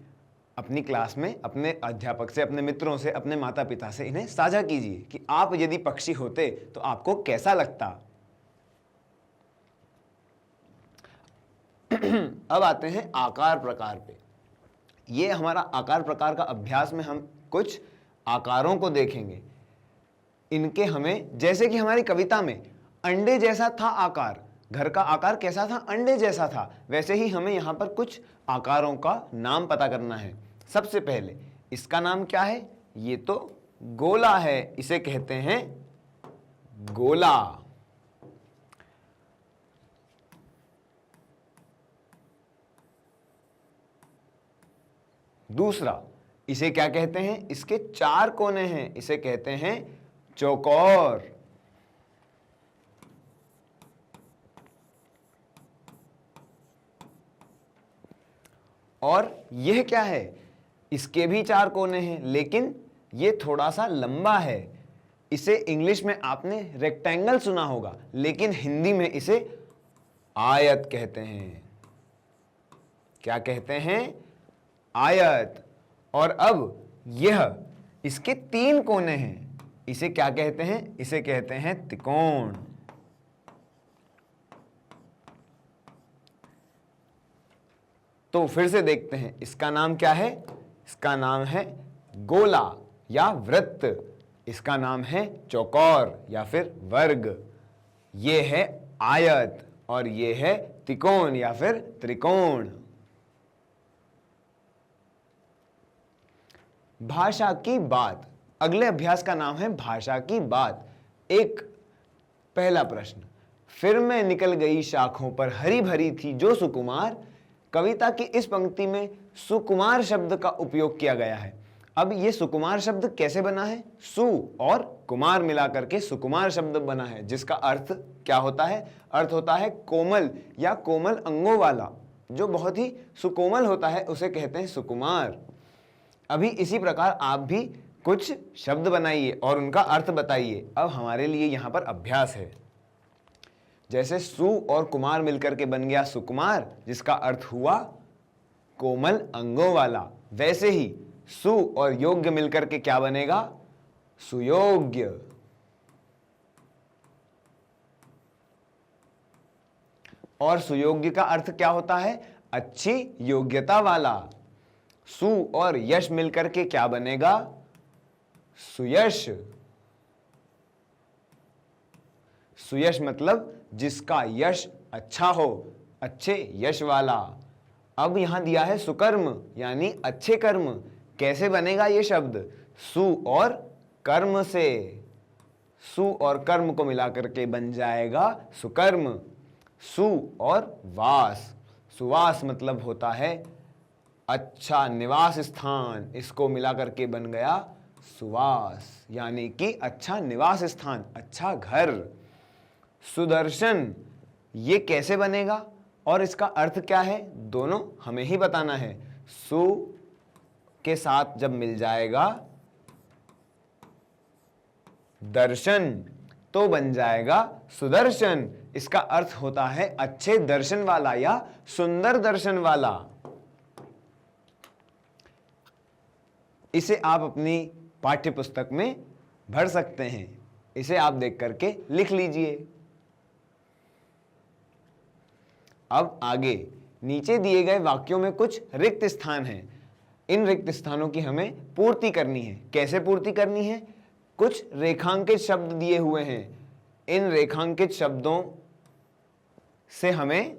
अपनी क्लास में अपने अध्यापक से, अपने मित्रों से, अपने माता पिता से इन्हें साझा कीजिए कि आप यदि पक्षी होते तो आपको कैसा लगता। अब आते हैं आकार प्रकार पे। ये हमारा आकार प्रकार का अभ्यास में हम कुछ आकारों को देखेंगे। इनके हमें, जैसे कि हमारी कविता में अंडे जैसा था आकार, घर का आकार कैसा था? अंडे जैसा था। वैसे ही हमें यहां पर कुछ आकारों का नाम पता करना है। सबसे पहले इसका नाम क्या है? ये तो गोला है, इसे कहते हैं गोला। दूसरा, इसे क्या कहते हैं? इसके 4 कोने हैं, इसे कहते हैं चौकोर। और यह क्या है? इसके भी 4 कोने हैं, लेकिन ये थोड़ा सा लंबा है। इसे इंग्लिश में आपने रेक्टेंगल सुना होगा, लेकिन हिंदी में इसे आयत कहते हैं। क्या कहते हैं? आयत। और अब यह, इसके 3 कोने हैं, इसे क्या कहते हैं? इसे कहते हैं त्रिकोण। तो फिर से देखते हैं, इसका नाम क्या है? इसका नाम है गोला या वृत्त, इसका नाम है चौकोर या फिर वर्ग, ये है आयत और ये है त्रिकोण या फिर त्रिकोण। भाषा की बात। अगले अभ्यास का नाम है भाषा की बात। एक पहला प्रश्न, फिर मैं निकल गई शाखों पर हरी भरी थी जो सुकुमार। कविता की इस पंक्ति में सुकुमार शब्द का उपयोग किया गया है। अब ये सुकुमार शब्द कैसे बना है? सु और कुमार मिलाकर के सुकुमार शब्द बना है, जिसका अर्थ क्या होता है? अर्थ होता है कोमल या कोमल अंगों वाला, जो बहुत ही सुकोमल होता है उसे कहते हैं सुकुमार। अभी इसी प्रकार आप भी कुछ शब्द बनाइए और उनका अर्थ बताइए। अब हमारे लिए यहाँ पर अभ्यास है। जैसे सु और कुमार मिलकर के बन गया सुकुमार, जिसका अर्थ हुआ कोमल अंगों वाला, वैसे ही सु और योग्य मिलकर के क्या बनेगा? सुयोग्य। और सुयोग्य का अर्थ क्या होता है? अच्छी योग्यता वाला। सु और यश मिलकर के क्या बनेगा? सुयश। सुयश मतलब जिसका यश अच्छा हो, अच्छे यश वाला। अब यहां दिया है सुकर्म यानी अच्छे कर्म। कैसे बनेगा ये शब्द? सु और कर्म से। सु और कर्म को मिलाकर के बन जाएगा सुकर्म। सु और वास। सुवास मतलब होता है अच्छा निवास स्थान, इसको मिलाकर के बन गया सुवास, यानी कि अच्छा निवास स्थान, अच्छा घर। सुदर्शन, ये कैसे बनेगा और इसका अर्थ क्या है? दोनों हमें ही बताना है। सु के साथ जब मिल जाएगा दर्शन तो बन जाएगा सुदर्शन। इसका अर्थ होता है अच्छे दर्शन वाला या सुंदर दर्शन वाला। इसे आप अपनी पाठ्य पुस्तक में भर सकते हैं। इसे आप देख करके लिख लीजिए। अब आगे नीचे दिए गए वाक्यों में कुछ रिक्त स्थान हैं। इन रिक्त स्थानों की हमें पूर्ति करनी है। कैसे पूर्ति करनी है? कुछ रेखांकित शब्द दिए हुए हैं। इन रेखांकित शब्दों से हमें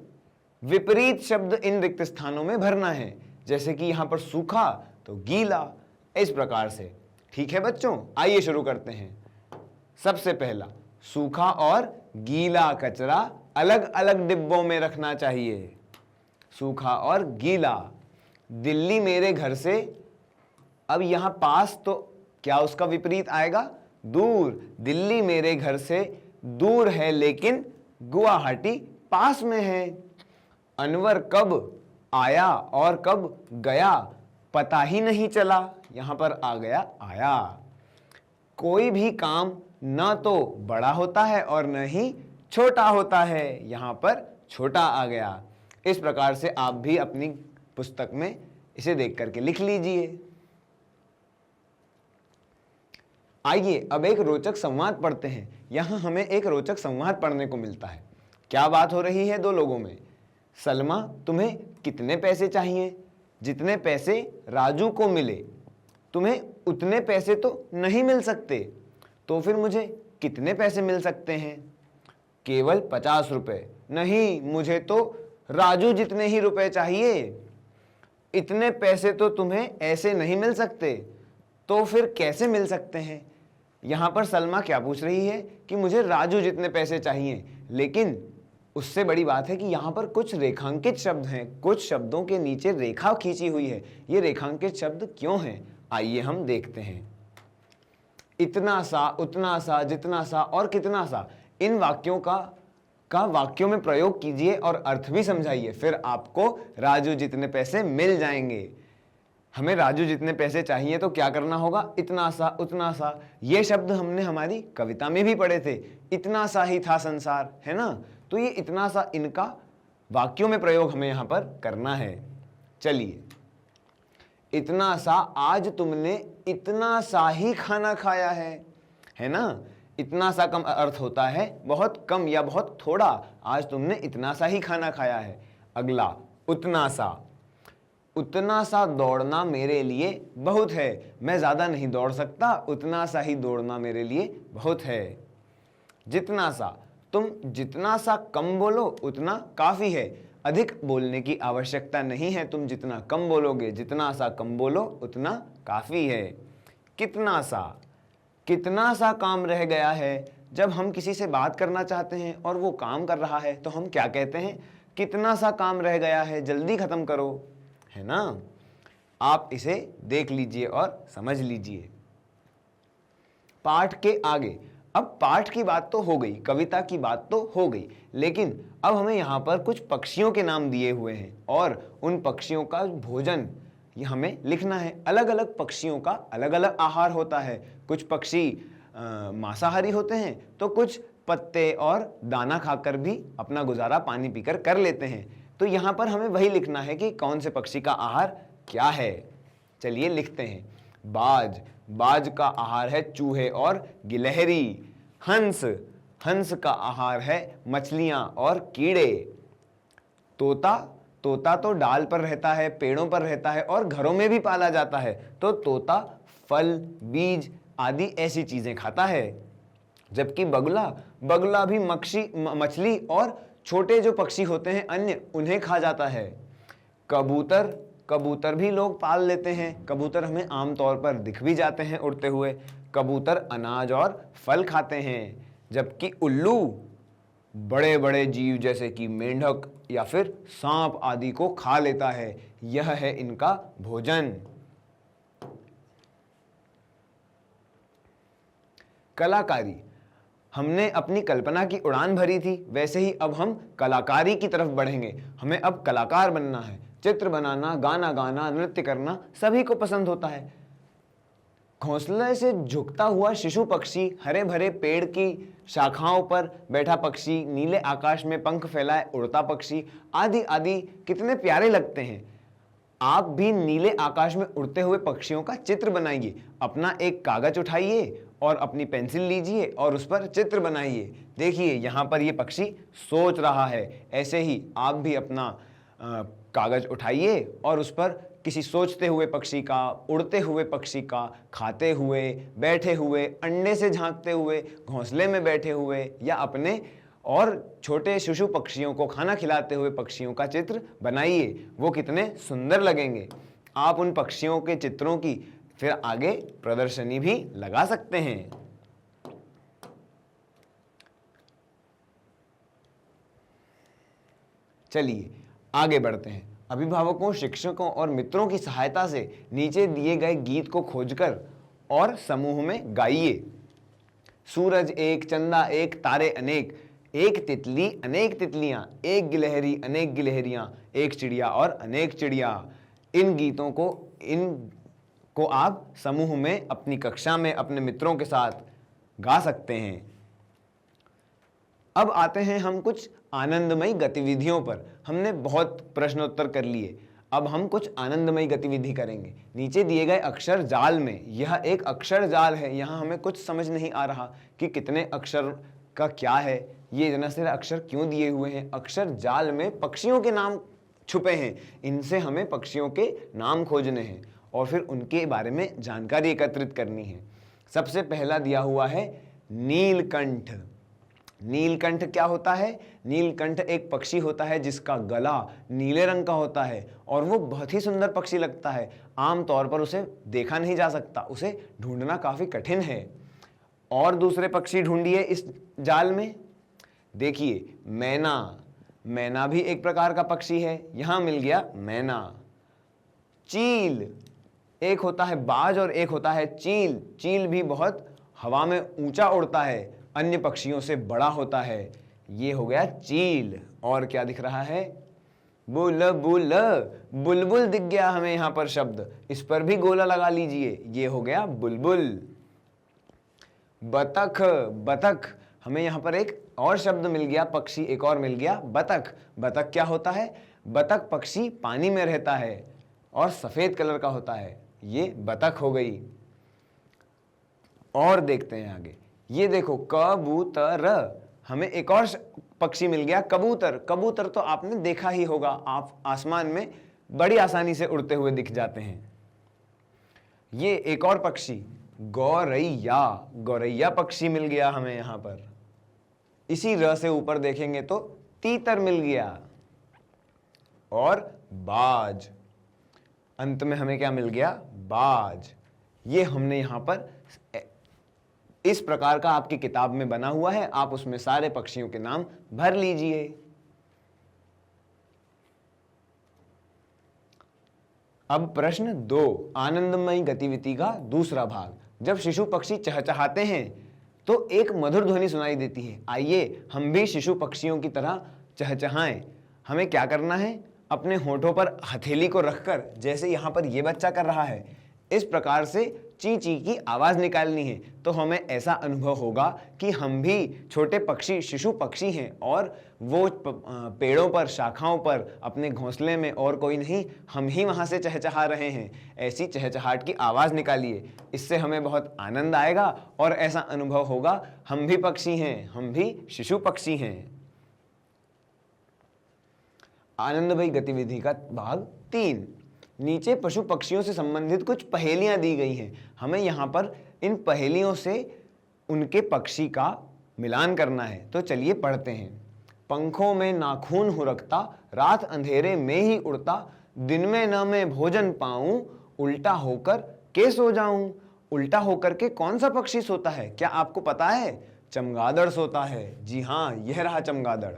विपरीत शब्द इन रिक्त स्थानों में भरना है। जैसे कि यहां पर सूखा तो गीला, इस प्रकार से। ठीक है बच्चों, आइए शुरू करते हैं। सबसे पहला, सूखा और गीला कचरा अलग अलग डिब्बों में रखना चाहिए। सूखा और गीला। दिल्ली मेरे घर से, अब यहां पास तो क्या उसका विपरीत आएगा? दूर। दिल्ली मेरे घर से दूर है लेकिन गुवाहाटी पास में है। अनवर कब आया और कब गया पता ही नहीं चला, यहां पर आ गया आया। कोई भी काम न तो बड़ा होता है और न ही छोटा होता है, यहां पर छोटा आ गया। इस प्रकार से आप भी अपनी पुस्तक में इसे देख करके लिख लीजिए। आइए अब एक रोचक संवाद पढ़ते हैं। यहां हमें एक रोचक संवाद पढ़ने को मिलता है। क्या बात हो रही है दो लोगों में? सलमा, तुम्हें कितने पैसे चाहिए? जितने पैसे राजू को मिले। तुम्हें उतने पैसे तो नहीं मिल सकते। तो फिर मुझे कितने पैसे मिल सकते हैं? केवल 50 रुपए। नहीं, मुझे तो राजू जितने ही रुपए चाहिए। इतने पैसे तो तुम्हें ऐसे नहीं मिल सकते। तो फिर कैसे मिल सकते हैं? यहां पर सलमा क्या पूछ रही है कि मुझे राजू जितने पैसे चाहिए, लेकिन उससे बड़ी बात है कि यहां पर कुछ रेखांकित शब्द हैं। कुछ शब्दों के नीचे रेखा खींची हुई है। ये रेखांकित शब्द क्यों हैं? आइए हम देखते हैं। इतना सा, उतना सा, जितना सा और कितना सा, इन वाक्यों का वाक्यों में प्रयोग कीजिए और अर्थ भी समझाइए। फिर आपको राजू जितने पैसे मिल जाएंगे। हमें राजू जितने पैसे चाहिए तो क्या करना होगा? इतना सा, उतना सा। ये शब्द हमने हमारी कविता में भी पढ़े थे। इतना सा ही था संसार, है ना? तो ये इतना सा, इनका वाक्यों में प्रयोग हमें यहां पर करना है। चलिए, इतना सा, आज तुमने इतना सा ही खाना खाया है। है ना। इतना सा कम अर्थ होता है बहुत कम या बहुत थोड़ा। आज तुमने इतना सा ही खाना खाया है। अगला, उतना सा। उतना सा दौड़ना मेरे लिए बहुत है, मैं ज्यादा नहीं दौड़ सकता, उतना सा ही दौड़ना मेरे लिए बहुत है। जितना सा, तुम जितना सा कम बोलो उतना काफी है, अधिक बोलने की आवश्यकता नहीं है, तुम जितना कम बोलोगे, जितना सा कम बोलो उतना काफी है। कितना सा, कितना सा काम रह गया है। जब हम किसी से बात करना चाहते हैं और वो काम कर रहा है तो हम क्या कहते हैं? कितना सा काम रह गया है, जल्दी खत्म करो, है ना। आप इसे देख लीजिए और समझ लीजिए। पाठ के आगे, अब पाठ की बात तो हो गई, कविता की बात तो हो गई, लेकिन अब हमें यहाँ पर कुछ पक्षियों के नाम दिए हुए हैं और उन पक्षियों का भोजन ये हमें लिखना है। अलग अलग पक्षियों का अलग अलग आहार होता है। कुछ पक्षी मांसाहारी होते हैं तो कुछ पत्ते और दाना खाकर भी अपना गुजारा पानी पीकर कर लेते हैं। तो यहाँ पर हमें वही लिखना है कि कौन से पक्षी का आहार क्या है। चलिए लिखते हैं। बाज, बाज का आहार है चूहे और गिलहरी। हंस, हंस का आहार है मछलियां और कीड़े। तोता, तोता तो डाल पर रहता है, पेड़ों पर रहता है और घरों में भी पाला जाता है, तो तोता फल, बीज आदि ऐसी चीजें खाता है। जबकि बगुला, बगुला भी मछली और छोटे जो पक्षी होते हैं अन्य, उन्हें खा जाता है। कबूतर, कबूतर भी लोग पाल लेते हैं। कबूतर हमें आमतौर पर दिख भी जाते हैं उड़ते हुए। कबूतर अनाज और फल खाते हैं। जबकि उल्लू बड़े बड़े जीव जैसे कि मेंढक या फिर सांप आदि को खा लेता है। यह है इनका भोजन। कलाकारी, हमने अपनी कल्पना की उड़ान भरी थी, वैसे ही अब हम कलाकारी की तरफ बढ़ेंगे। हमें अब कलाकार बनना है। चित्र बनाना, गाना गाना, नृत्य करना सभी को पसंद होता है। घोंसले से झुकता हुआ शिशु पक्षी, हरे भरे पेड़ की शाखाओं पर बैठा पक्षी, नीले आकाश में पंख फैलाए उड़ता पक्षी आदि आदि कितने प्यारे लगते हैं। आप भी नीले आकाश में उड़ते हुए पक्षियों का चित्र बनाइए। अपना एक कागज उठाइए और अपनी पेंसिल लीजिए और उस पर चित्र बनाइए। देखिए यहाँ पर ये पक्षी सोच रहा है। ऐसे ही आप भी अपना कागज उठाइए और उस पर किसी सोचते हुए पक्षी का, उड़ते हुए पक्षी का, खाते हुए, बैठे हुए, अंडे से झांकते हुए, घोंसले में बैठे हुए या अपने और छोटे शिशु पक्षियों को खाना खिलाते हुए पक्षियों का चित्र बनाइए। वो कितने सुंदर लगेंगे। आप उन पक्षियों के चित्रों की फिर आगे प्रदर्शनी भी लगा सकते हैं। चलिए आगे बढ़ते हैं। अभिभावकों, शिक्षकों और मित्रों की सहायता से नीचे दिए गए गीत को खोजकर और समूह में गाइए। सूरज एक, चंदा एक, तारे अनेक, एक तितली अनेक तितलियां, एक गिलहरी अनेक गिलहरियां, एक चिड़िया और अनेक चिड़िया। इन गीतों को आप समूह में, अपनी कक्षा में अपने मित्रों के साथ गा सकते हैं। अब आते हैं हम कुछ आनंदमयी गतिविधियों पर। हमने बहुत प्रश्नोत्तर कर लिए, अब हम कुछ आनंदमयी गतिविधि करेंगे। नीचे दिए गए अक्षर जाल में, यह एक अक्षर जाल है। यहाँ हमें कुछ समझ नहीं आ रहा कि कितने अक्षर का क्या है, ये इतना सारे अक्षर क्यों दिए हुए हैं। अक्षर जाल में पक्षियों के नाम छुपे हैं, इनसे हमें पक्षियों के नाम खोजने हैं और फिर उनके बारे में जानकारी एकत्रित करनी है। सबसे पहला दिया हुआ है नीलकंठ। नीलकंठ क्या होता है? नीलकंठ एक पक्षी होता है जिसका गला नीले रंग का होता है और वो बहुत ही सुंदर पक्षी लगता है। आमतौर पर उसे देखा नहीं जा सकता, उसे ढूंढना काफी कठिन है। और दूसरे पक्षी ढूंढिए इस जाल में। देखिए मैना, मैना भी एक प्रकार का पक्षी है, यहां मिल गया मैना। चील, एक होता है बाज और एक होता है चील। चील भी बहुत हवा में ऊंचा उड़ता है, अन्य पक्षियों से बड़ा होता है, ये हो गया चील। और क्या दिख रहा है? बुलबुल, बुलबुल दिख गया हमें यहाँ पर शब्द, इस पर भी गोला लगा लीजिए, ये हो गया बुलबुल। बतख, बतख, हमें यहाँ पर एक और शब्द मिल गया, पक्षी एक और मिल गया, बतख। बतख क्या होता है? बतख पक्षी पानी में रहता है और सफेद कलर का होता है, ये बतख हो गई। और देखते हैं आगे। ये देखो कबूतर, हमें एक और पक्षी मिल गया कबूतर। कबूतर तो आपने देखा ही होगा, आप आसमान में बड़ी आसानी से उड़ते हुए दिख जाते हैं। ये एक और पक्षी गौरैया, गौरैया पक्षी मिल गया हमें यहां पर। इसी र से ऊपर देखेंगे तो तीतर मिल गया। और बाज, अंत में हमें क्या मिल गया? बाज। ये हमने यहां पर इस प्रकार का आपकी किताब में बना हुआ है, आप उसमें सारे पक्षियों के नाम भर लीजिए। अब प्रश्न 2, आनंदमयी गतिविधि का दूसरा भाग। जब शिशु पक्षी चहचहाते हैं तो एक मधुर ध्वनि सुनाई देती है। आइए हम भी शिशु पक्षियों की तरह चहचहाएं। हमें क्या करना है? अपने होठों पर हथेली को रखकर, जैसे यहां पर ये बच्चा कर रहा है, इस प्रकार से ची ची की आवाज निकालनी है। तो हमें ऐसा अनुभव होगा कि हम भी छोटे पक्षी, शिशु पक्षी हैं और वो पेड़ों पर, शाखाओं पर, अपने घोंसले में और कोई नहीं, हम ही वहां से चहचहा रहे हैं। ऐसी चहचहाट की आवाज निकालिए, इससे हमें बहुत आनंद आएगा और ऐसा अनुभव होगा हम भी पक्षी हैं, हम भी शिशु पक्षी हैं। आनंदमयी गतिविधि का भाग 3। नीचे पशु पक्षियों से संबंधित कुछ पहेलियां दी गई हैं। हमें यहां पर इन पहेलियों से उनके पक्षी का मिलान करना है। तो चलिए पढ़ते हैं। पंखों में नाखून हो रखता, रात अंधेरे में ही उड़ता, दिन में न मैं भोजन पाऊं, उल्टा होकर के सो जाऊं। उल्टा होकर के कौन सा पक्षी सोता है? क्या आपको पता है? चमगादड़ सोता है। जी हाँ, यह रहा चमगादड़।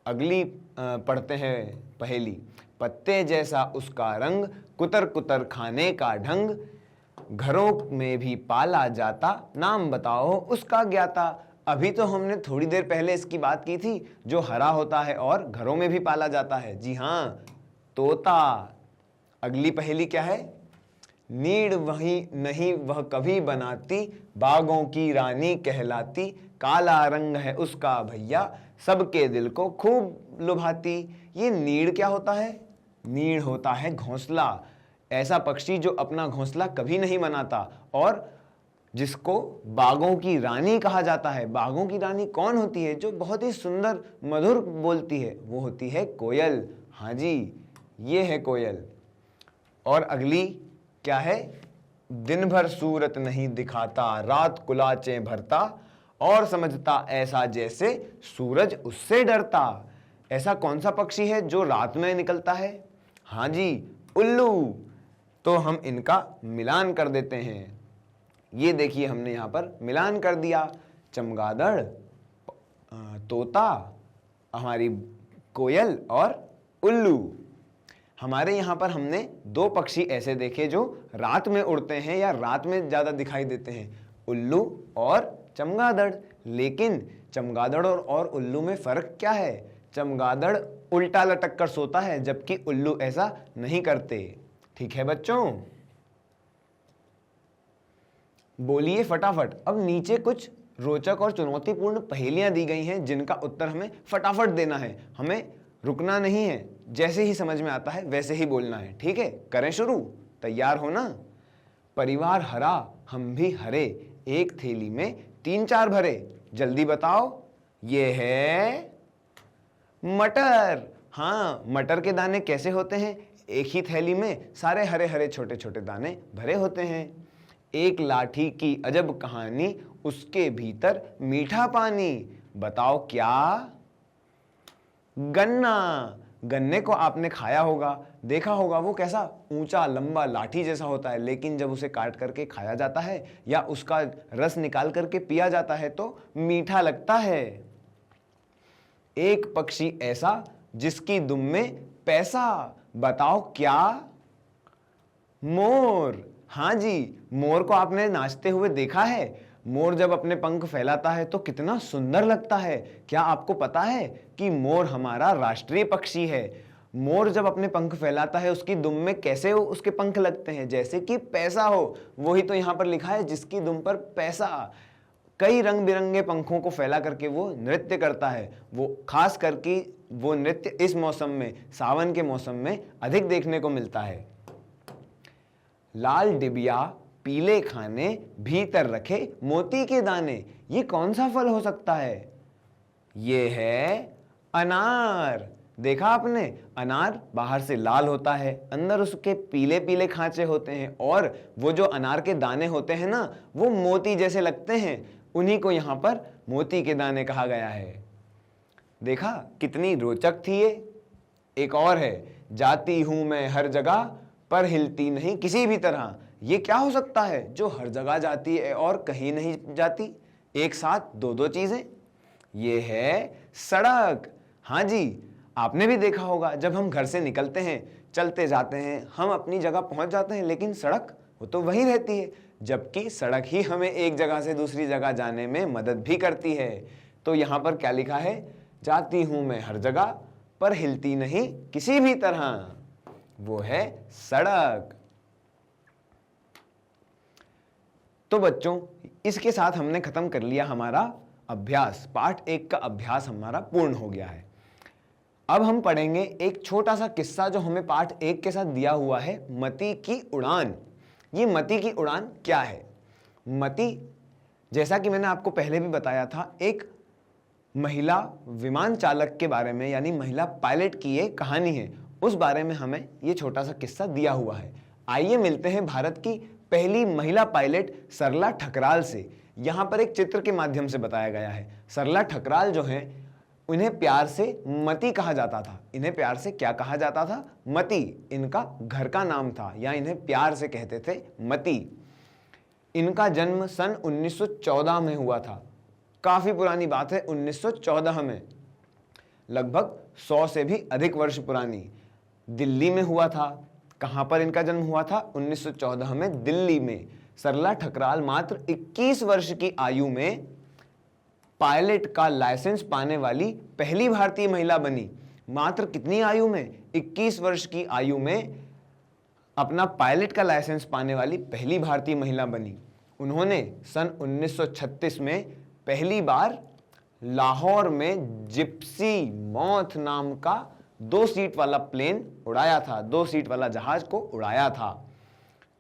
अगली पढ़ते हैं पहेली। पत्ते जैसा उसका रंग, कुतर कुतर खाने का ढंग, घरों में भी पाला जाता, नाम बताओ उसका ज्ञाता। अभी तो हमने थोड़ी देर पहले इसकी बात की थी, जो हरा होता है और घरों में भी पाला जाता है। जी हाँ, तोता। अगली पहेली क्या है? नीड़ वही नहीं वह कभी बनाती, बागों की रानी कहलाती, काला रंग है उसका भैया, सबके दिल को खूब लुभाती। ये नीड़ क्या होता है? नीड़ होता है घोंसला। ऐसा पक्षी जो अपना घोंसला कभी नहीं बनाता और जिसको बागों की रानी कहा जाता है। बागों की रानी कौन होती है? जो बहुत ही सुंदर मधुर बोलती है, वो होती है कोयल। हाँ जी, ये है कोयल। और अगली क्या है? दिन भर सूरत नहीं दिखाता, रात कुलाचें भरता, और समझता ऐसा जैसे सूरज उससे डरता। ऐसा कौन सा पक्षी है जो रात में निकलता है? हाँ जी, उल्लू। तो हम इनका मिलान कर देते हैं। ये देखिए, हमने यहां पर मिलान कर दिया। चमगादड़, तोता, हमारी कोयल और उल्लू। हमारे यहां पर हमने 2 पक्षी ऐसे देखे जो रात में उड़ते हैं या रात में ज्यादा दिखाई देते हैं, उल्लू और चमगादड़। लेकिन चमगादड़ और उल्लू में फर्क क्या है? चमगादड़ उल्टा लटक कर सोता है, जबकि उल्लू ऐसा नहीं करते। ठीक है बच्चों, बोलिए फटाफट। अब नीचे कुछ रोचक और चुनौतीपूर्ण पहेलियां दी गई हैं, जिनका उत्तर हमें फटाफट देना है। हमें रुकना नहीं है, जैसे ही समझ में आता है वैसे ही बोलना है। ठीक है, करें शुरू? तैयार हो ना? परिवार हरा, हम भी हरे, एक थैली में 3-4 भरे, जल्दी बताओ। ये है मटर। हाँ, मटर के दाने कैसे होते हैं? एक ही थैली में सारे हरे हरे छोटे छोटे दाने भरे होते हैं। एक लाठी की अजब कहानी, उसके भीतर मीठा पानी, बताओ क्या? गन्ना। गन्ने को आपने खाया होगा, देखा होगा, वो कैसा ऊंचा लंबा लाठी जैसा होता है, लेकिन जब उसे काट करके खाया जाता है या उसका रस निकाल करके पिया जाता है तो मीठा लगता है। एक पक्षी ऐसा जिसकी दुम में पैसा, बताओ क्या? मोर। हाँ जी, मोर को आपने नाचते हुए देखा है? मोर जब अपने पंख फैलाता है तो कितना सुंदर लगता है। क्या आपको पता है कि मोर हमारा राष्ट्रीय पक्षी है? मोर जब अपने पंख फैलाता है, उसकी दुम में कैसे उसके पंख लगते हैं? जैसे कि पैसा हो। वही तो यहाँ पर लिखा है, जिसकी दुम पर पैसा। कई रंग बिरंगे पंखों को फैला करके वो नृत्य करता है। वो खास करके वो नृत्य इस मौसम में, सावन के मौसम में अधिक देखने को मिलता है। लाल डिबिया पीले खाने भीतर रखे मोती के दाने। ये कौन सा फल हो सकता है? ये है अनार। देखा आपने, अनार बाहर से लाल होता है, अंदर उसके पीले पीले खांचे होते हैं, और वो जो अनार के दाने होते हैं ना, वो मोती जैसे लगते हैं। उन्हीं को यहां पर मोती के दाने कहा गया है। देखा कितनी रोचक थी ये। एक और है, जाती हूं मैं हर जगह पर हिलती नहीं किसी भी तरह। ये क्या हो सकता है जो हर जगह जाती है और कहीं नहीं जाती? एक साथ दो दो चीजें। ये है सड़क। हाँ जी, आपने भी देखा होगा, जब हम घर से निकलते हैं, चलते जाते हैं, हम अपनी जगह पहुंच जाते हैं, लेकिन सड़क वो तो वहीं रहती है, जबकि सड़क ही हमें एक जगह से दूसरी जगह जाने में मदद भी करती है। तो यहां पर क्या लिखा है? जाती हूं मैं हर जगह पर हिलती नहीं किसी भी तरह। वो है सड़क। तो बच्चों, इसके साथ हमने खत्म कर लिया हमारा अभ्यास। पाठ 1 का अभ्यास हमारा पूर्ण हो गया है। अब हम पढ़ेंगे एक छोटा सा किस्सा जो हमें पाठ 1 के साथ दिया हुआ है, मती की उड़ान। ये मती की उड़ान क्या है? मती, जैसा कि मैंने आपको पहले भी बताया था, एक महिला विमान चालक के बारे में, यानी महिला पायलट की ये कहानी है। उस बारे में हमें ये छोटा सा किस्सा दिया हुआ है। आइए मिलते हैं भारत की पहली महिला पायलट सरला ठकराल से। यहां पर एक चित्र के माध्यम से बताया गया है। सरला ठकराल जो है, उन्हें प्यार से मती कहा जाता था। इन्हें प्यार से क्या कहा जाता था? मती। इनका घर का नाम था, या इन्हें प्यार से कहते थे मती। इनका जन्म सन 1914 में हुआ था। काफी पुरानी बात है, 1914 में, लगभग 100 से भी अधिक वर्ष पुरानी। दिल्ली में हुआ था। कहां पर इनका जन्म हुआ था? 1914 में दिल्ली में। सरला ठकराल मात्र 21 वर्ष की आयु में पायलट का लाइसेंस पाने वाली पहली भारतीय महिला बनी। मात्र कितनी आयु में? 21 वर्ष की आयु में अपना पायलट का लाइसेंस पाने वाली पहली भारतीय महिला बनी। उन्होंने सन 1936 में पहली बार लाहौर में जिप्सी मॉथ नाम का 2 सीट वाला प्लेन उड़ाया था। 2 सीट वाला जहाज को उड़ाया था।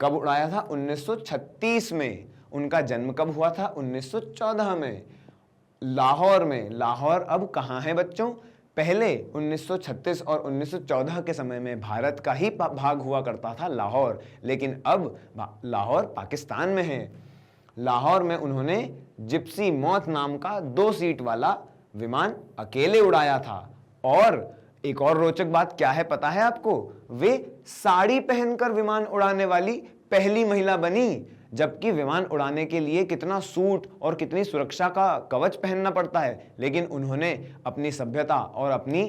कब उड़ाया था? 1936 में। उनका जन्म कब हुआ था? 1914 में, लाहौर में। लाहौर अब कहां है बच्चों? पहले 1936 और 1914 के समय में भारत का ही भाग हुआ करता था लाहौर, लेकिन अब लाहौर पाकिस्तान में है। लाहौर में उन्होंने जिप्सी मॉथ नाम का 2 सीट वाला विमान अकेले उड़ाया था। और एक और रोचक बात क्या है पता है आपको? वे साड़ी पहनकर विमान उड़ाने वाली पहली महिला बनी। जबकि विमान उड़ाने के लिए कितना सूट और कितनी सुरक्षा का कवच पहनना पड़ता है, लेकिन उन्होंने अपनी सभ्यता और अपनी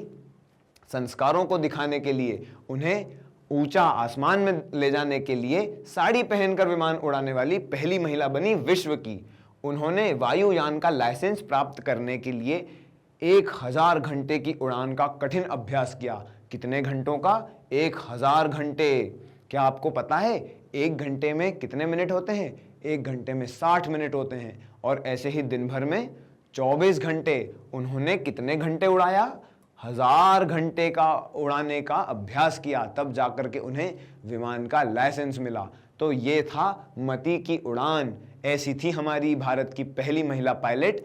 संस्कारों को दिखाने के लिए, उन्हें ऊंचा आसमान में ले जाने के लिए साड़ी पहनकर विमान उड़ाने वाली पहली महिला बनी विश्व की। उन्होंने वायुयान का लाइसेंस प्राप्त करने के लिए 1000 घंटे की उड़ान का कठिन अभ्यास किया। कितने घंटों का? 1000 घंटे। क्या आपको पता है 1 घंटे में कितने मिनट होते हैं? 1 घंटे में 60 मिनट होते हैं। और ऐसे ही दिन भर में 24 घंटे। उन्होंने कितने घंटे उड़ाया? 1000 घंटे का उड़ाने का अभ्यास किया, तब जाकर के उन्हें विमान का लाइसेंस मिला। तो ये था मती की उड़ान। ऐसी थी हमारी भारत की पहली महिला पायलट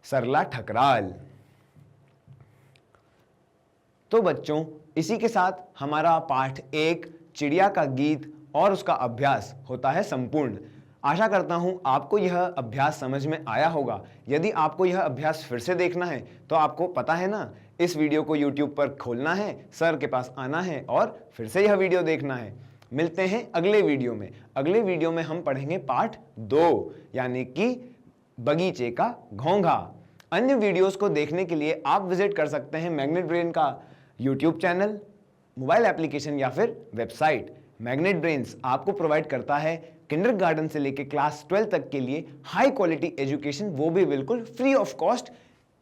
सरला ठकराल। तो बच्चों, इसी के साथ हमारा पाठ 1 चिड़िया का गीत और उसका अभ्यास होता है संपूर्ण। आशा करता हूं आपको यह अभ्यास समझ में आया होगा। यदि आपको यह अभ्यास फिर से देखना है तो आपको पता है ना, इस वीडियो को YouTube पर खोलना है, सर के पास आना है और फिर से यह वीडियो देखना है। मिलते हैं अगले वीडियो में। अगले वीडियो में हम पढ़ेंगे पाठ 2, यानी कि बगीचे का घोंघा। अन्य वीडियोस को देखने के लिए आप विजिट कर सकते हैं मैग्नेट ब्रेन का YouTube चैनल, मोबाइल एप्लीकेशन या फिर वेबसाइट। मैग्नेट ब्रेन्स आपको प्रोवाइड करता है किंडरगार्टन से लेकर क्लास 12 तक के लिए हाई क्वालिटी एजुकेशन, वो भी बिल्कुल फ्री ऑफ कॉस्ट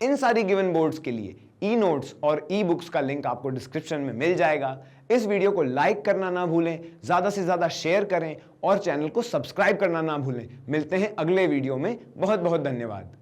इन सारी गिवन बोर्ड्स के लिए। ई नोट्स और ई बुक्स का लिंक आपको डिस्क्रिप्शन में मिल जाएगा। इस वीडियो को लाइक करना ना भूलें, ज्यादा से ज्यादा शेयर करें और चैनल को सब्सक्राइब करना ना भूलें। मिलते हैं अगले वीडियो में। बहुत बहुत धन्यवाद।